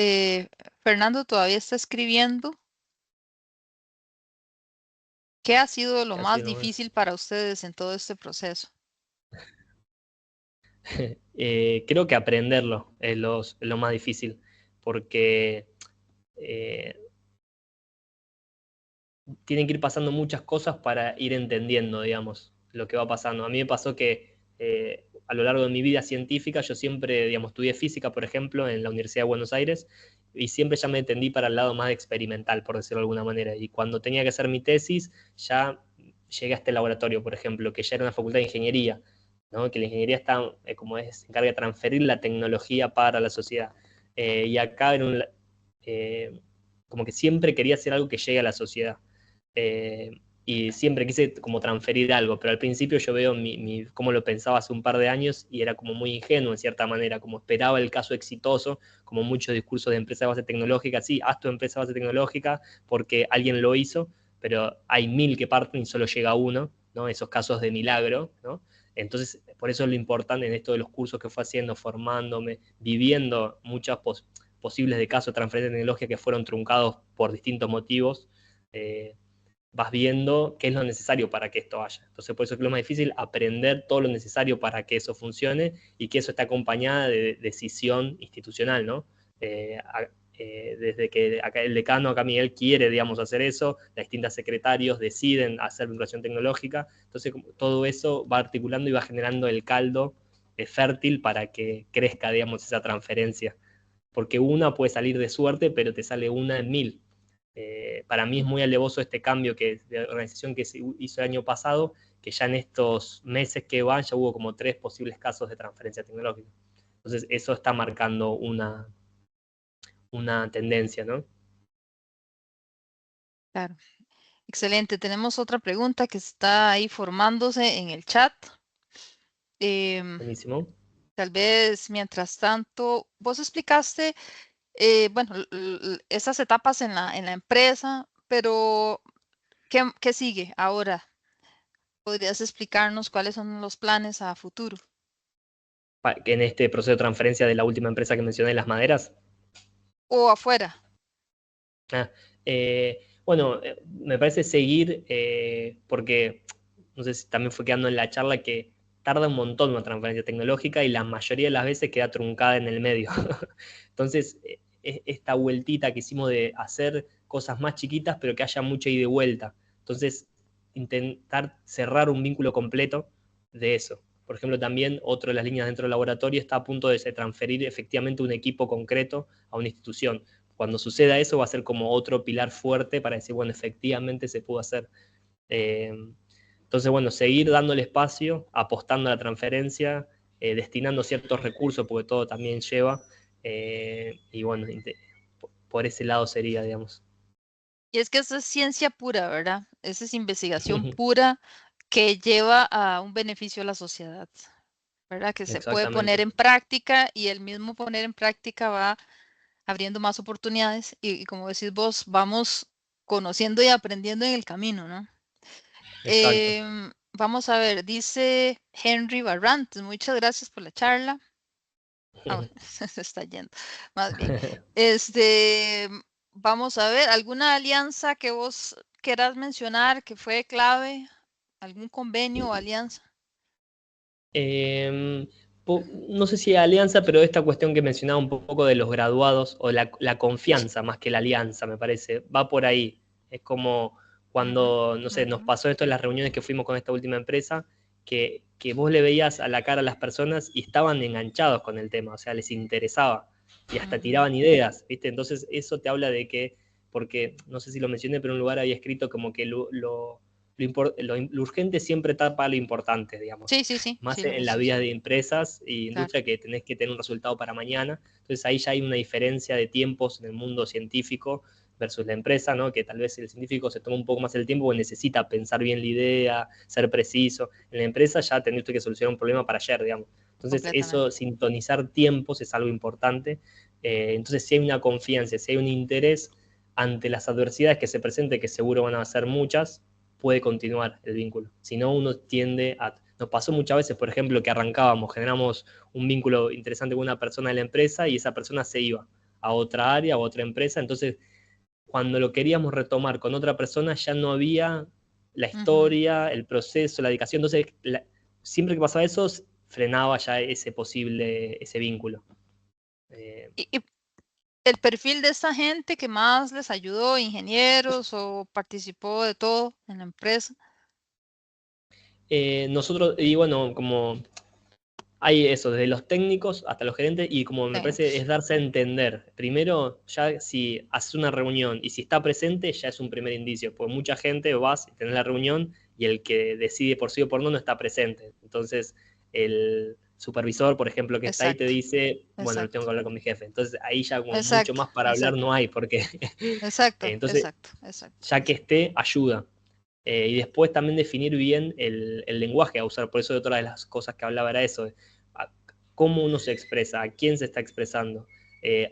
Fernando todavía está escribiendo. ¿Qué ha sido lo Así más es, ¿no? difícil para ustedes en todo este proceso? Creo que aprenderlo es lo más difícil, porque eh, tienen que ir pasando muchas cosas para ir entendiendo, digamos, lo que va pasando. A mí me pasó que a lo largo de mi vida científica yo siempre, digamos, estudié física, por ejemplo, en la Universidad de Buenos Aires, y siempre ya me tendí para el lado más experimental, por decirlo de alguna manera. Y cuando tenía que hacer mi tesis, ya llegué a este laboratorio, por ejemplo, que ya era una facultad de ingeniería, ¿no? Que la ingeniería está, como es, se encarga de transferir la tecnología para la sociedad. Y acá era como que siempre quería hacer algo que llegue a la sociedad. Eh, y siempre quise como transferir algo, pero al principio yo veo cómo lo pensaba hace un par de años y era como muy ingenuo en cierta manera, como esperaba el caso exitoso, como muchos discursos de empresa de base tecnológica, sí, haz tu empresa de base tecnológica porque alguien lo hizo, pero hay 1000 que parten y solo llega uno, ¿no? Esos casos de milagro, ¿no? Entonces, por eso es lo importante en esto de los cursos que fue haciendo, formándome, viviendo muchas posibles de casos de transferencia tecnológica que fueron truncados por distintos motivos. Vas viendo qué es lo necesario para que esto vaya. Entonces, por eso es que lo más difícil, aprender todo lo necesario para que eso funcione y que eso esté acompañada de decisión institucional, ¿no? Desde que acá el decano, acá Miguel, quiere, digamos, hacer eso, las distintas secretarios deciden hacer vinculación tecnológica, entonces todo eso va articulando y va generando el caldo fértil para que crezca, digamos, esa transferencia. Porque una puede salir de suerte, pero te sale una en 1000. Para mí es muy alevoso este cambio de organización que se hizo el año pasado, que ya en estos meses que van ya hubo como 3 posibles casos de transferencia tecnológica. Entonces eso está marcando una tendencia, ¿no? Claro. Excelente. Tenemos otra pregunta que está ahí formándose en el chat. Buenísimo. Tal vez, mientras tanto, vos explicaste, bueno, esas etapas en la empresa, pero ¿qué sigue ahora? ¿Podrías explicarnos cuáles son los planes a futuro? Que en este proceso de transferencia de la última empresa que mencioné, las maderas. O afuera. Ah, bueno, me parece seguir, porque no sé si también fue quedando en la charla que tarda un montón una transferencia tecnológica y la mayoría de las veces queda truncada en el medio. Entonces, esta vueltita que hicimos de hacer cosas más chiquitas, pero que haya mucha ida y vuelta. Entonces, intentar cerrar un vínculo completo de eso. Por ejemplo, también otra de las líneas dentro del laboratorio está a punto de transferir efectivamente un equipo concreto a una institución. Cuando suceda eso va a ser como otro pilar fuerte para decir, bueno, efectivamente se pudo hacer. Entonces, bueno, seguir dándole espacio, apostando a la transferencia, destinando ciertos recursos, porque todo también lleva, y bueno, por ese lado sería, digamos. Y es que eso es ciencia pura, ¿verdad? Esa es investigación pura que lleva a un beneficio a la sociedad, ¿verdad? Que se puede poner Exactamente. en práctica y el mismo poner en práctica va abriendo más oportunidades y como decís vos, vamos conociendo y aprendiendo en el camino, ¿no? Exacto. Vamos a ver, dice Henry Barrantes, muchas gracias por la charla. Ah, bueno, se está yendo, más bien. Vamos a ver, ¿alguna alianza que vos quieras mencionar que fue clave? ¿Algún convenio o alianza? Eh, no sé si alianza, pero esta cuestión que mencionaba un poco de los graduados o la confianza más que la alianza, me parece, va por ahí. Es como Ujú, cuando, no sé, nos ujú, pasó esto en las reuniones que fuimos con esta última empresa, que vos le veías a la cara a las personas y estaban enganchados con el tema, o sea, les interesaba y hasta ujú, tiraban ideas, ¿viste? Entonces eso te habla de que, porque no sé si lo mencioné, pero en un lugar había escrito como que lo urgente siempre tapa lo importante, digamos, Sí, sí, sí, más sí, en la eso vida sí, de empresas y claro. industria que tenés que tener un resultado para mañana. Entonces ahí ya hay una diferencia de tiempos en el mundo científico versus la empresa, ¿no? Que tal vez el científico se toma un poco más el tiempo porque necesita pensar bien la idea, ser preciso. En la empresa ya tenés usted que solucionar un problema para ayer, digamos. Entonces eso, Completamente. sintonizar tiempos es algo importante. Entonces si hay una confianza, si hay un interés ante las adversidades que se presenten, que seguro van a ser muchas, puede continuar el vínculo. Si no, uno tiende a... Nos pasó muchas veces, por ejemplo, que arrancábamos, generamos un vínculo interesante con una persona de la empresa y esa persona se iba a otra área, a otra empresa. Entonces, cuando lo queríamos retomar con otra persona, ya no había la Ujú. historia, el proceso, la dedicación. Entonces, siempre que pasaba eso, frenaba ya ese vínculo. Y el perfil de esta gente que más les ayudó, ingenieros o participó de todo en la empresa. Nosotros, y bueno, como hay eso, desde los técnicos hasta los gerentes, y como me Sí. parece es darse a entender. Primero, ya si haces una reunión y si está presente, ya es un primer indicio, porque mucha gente vas y tenés la reunión y el que decide por sí o por no no está presente. Entonces, el supervisor, por ejemplo, que está ahí te Exacto, dice, bueno, lo tengo exacto, que hablar con mi jefe. Entonces, ahí ya como mucho exacto, más para hablar exacto, no hay, porque exacto, entonces, exacto, exacto. ya que esté, ayuda. Y después también definir bien el lenguaje a usar. Por eso otra de las cosas que hablaba era eso, cómo uno se expresa, a quién se está expresando.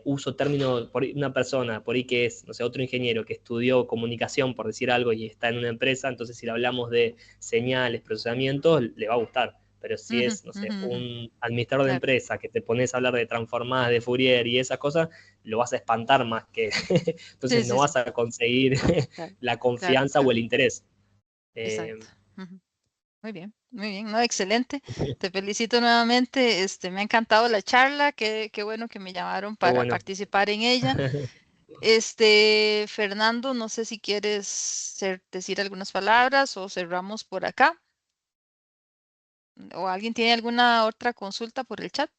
Uso términos, por una persona, por ahí que es, no sé, otro ingeniero que estudió comunicación, por decir algo, y está en una empresa, entonces si le hablamos de señales, procesamientos, le va a gustar. Pero si Ujú, es, no ujú, sé, ujú. un administrador de Claro. empresa que te pones a hablar de transformadas, de Fourier y esas cosas, lo vas a espantar más que... Sí, entonces no sí, sí. vas a conseguir Claro, la claro, confianza o claro. el interés. Exacto. Eh, Ujú. Muy bien, muy bien. No, excelente. Te felicito nuevamente. Me ha encantado la charla. Qué bueno que me llamaron qué para bueno. participar en ella. Fernando, no sé si quieres decir algunas palabras o cerramos por acá. ¿O alguien tiene alguna otra consulta por el chat?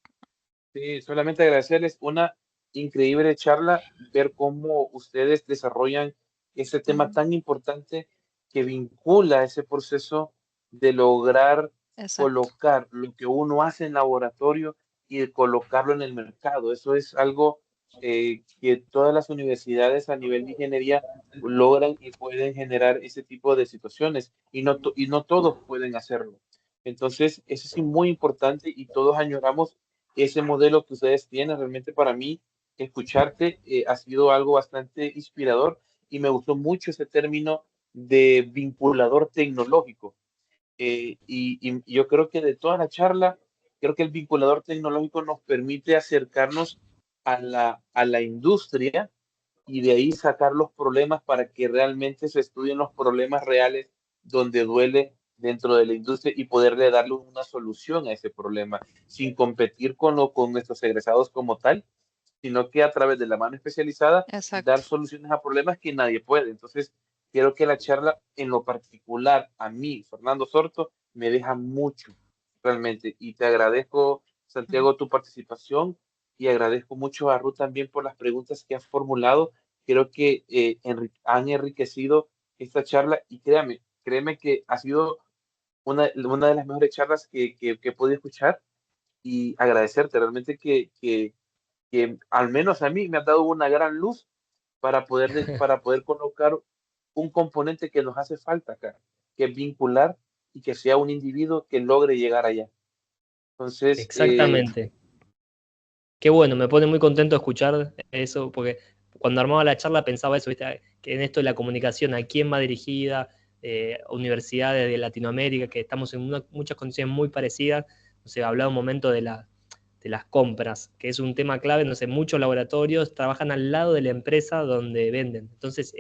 Sí, solamente agradecerles una increíble charla, ver cómo ustedes desarrollan ese tema Ujú, tan importante que vincula ese proceso de lograr exacto. colocar lo que uno hace en laboratorio y de colocarlo en el mercado. Eso es algo que todas las universidades a nivel de ingeniería logran y pueden generar ese tipo de situaciones y no todos pueden hacerlo. Entonces, eso es muy importante y todos añoramos ese modelo que ustedes tienen. Realmente para mí, escucharte ha sido algo bastante inspirador y me gustó mucho ese término de vinculador tecnológico. Y yo creo que de toda la charla, creo que el vinculador tecnológico nos permite acercarnos a la industria y de ahí sacar los problemas para que realmente se estudien los problemas reales donde duele dentro de la industria y poderle darle una solución a ese problema sin competir con nuestros egresados como tal, sino que a través de la mano especializada dar Exacto. soluciones a problemas que nadie puede. Entonces, creo que la charla en lo particular a mí, Fernando Sorto, me deja mucho realmente y te agradezco, Santiago, tu participación y agradezco mucho a Ruth también por las preguntas que has formulado. Creo que han enriquecido esta charla y créeme que ha sido una de las mejores charlas que he podido escuchar y agradecerte realmente que al menos a mí me ha dado una gran luz para poder colocar un componente que nos hace falta acá, que es vincular y que sea un individuo que logre llegar allá. Entonces, Exactamente. Qué bueno, me pone muy contento escuchar eso, porque cuando armaba la charla pensaba eso, ¿viste? Que en esto de la comunicación, ¿a quién va dirigida? Universidades de Latinoamérica, que estamos en muchas condiciones muy parecidas. O sea, hablaba un momento de las compras, que es un tema clave. No sé, muchos laboratorios trabajan al lado de la empresa donde venden. Entonces,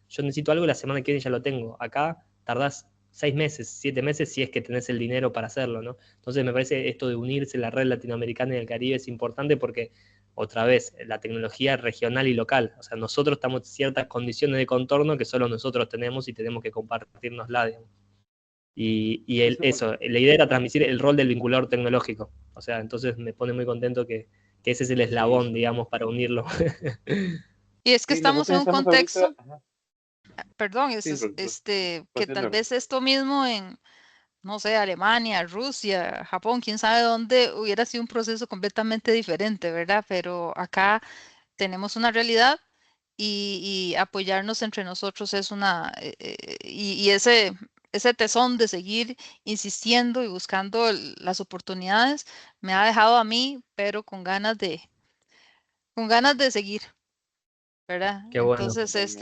yo necesito algo, la semana que viene ya lo tengo. Acá tardás 6 meses, 7 meses si es que tenés el dinero para hacerlo, ¿no? Entonces me parece esto de unirse, la red latinoamericana y del Caribe es importante porque, otra vez, la tecnología es regional y local. O sea, nosotros estamos en ciertas condiciones de contorno que solo nosotros tenemos y tenemos que compartirnosla, digamos. Eso, la idea era transmitir el rol del vinculador tecnológico. O sea, entonces me pone muy contento que ese es el eslabón, sí, digamos, para unirlo. Y es que sí, estamos nosotros en un estamos ahorita, contexto, perdón, sí, Ruth, que tal continúa. vez esto mismo en, no sé, Alemania, Rusia, Japón, quién sabe dónde hubiera sido un proceso completamente diferente, ¿verdad? Pero acá tenemos una realidad y apoyarnos entre nosotros es y ese tesón de seguir insistiendo y buscando las oportunidades me ha dejado a mí, pero con ganas de seguir, ¿verdad? Qué bueno. Entonces,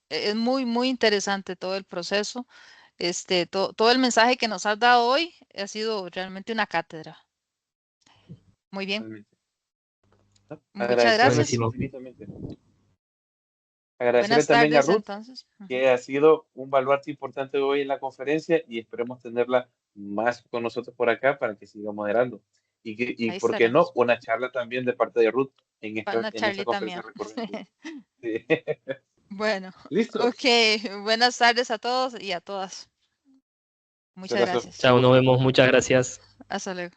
es muy, muy interesante todo el proceso. Todo el mensaje que nos has dado hoy ha sido realmente una cátedra. Muy bien, Realmente. ¿No? muchas Agradecerles gracias. Buenísimo. infinitamente. Agradecerle Buenas también a tardes, Ruth, entonces. Ujú. que ha sido un baluarte importante hoy en la conferencia y esperemos tenerla más con nosotros por acá para que siga moderando. Y Ahí por qué no, estaremos. una charla también de parte de Ruth Una en esta charlita conferencia mía. recurrente. Sí. Bueno, Listo. ok. Buenas tardes a todos y a todas. Muchas Muchas gracias. gracias. Un Chao, nos gusto. vemos. Muchas gracias. Hasta luego.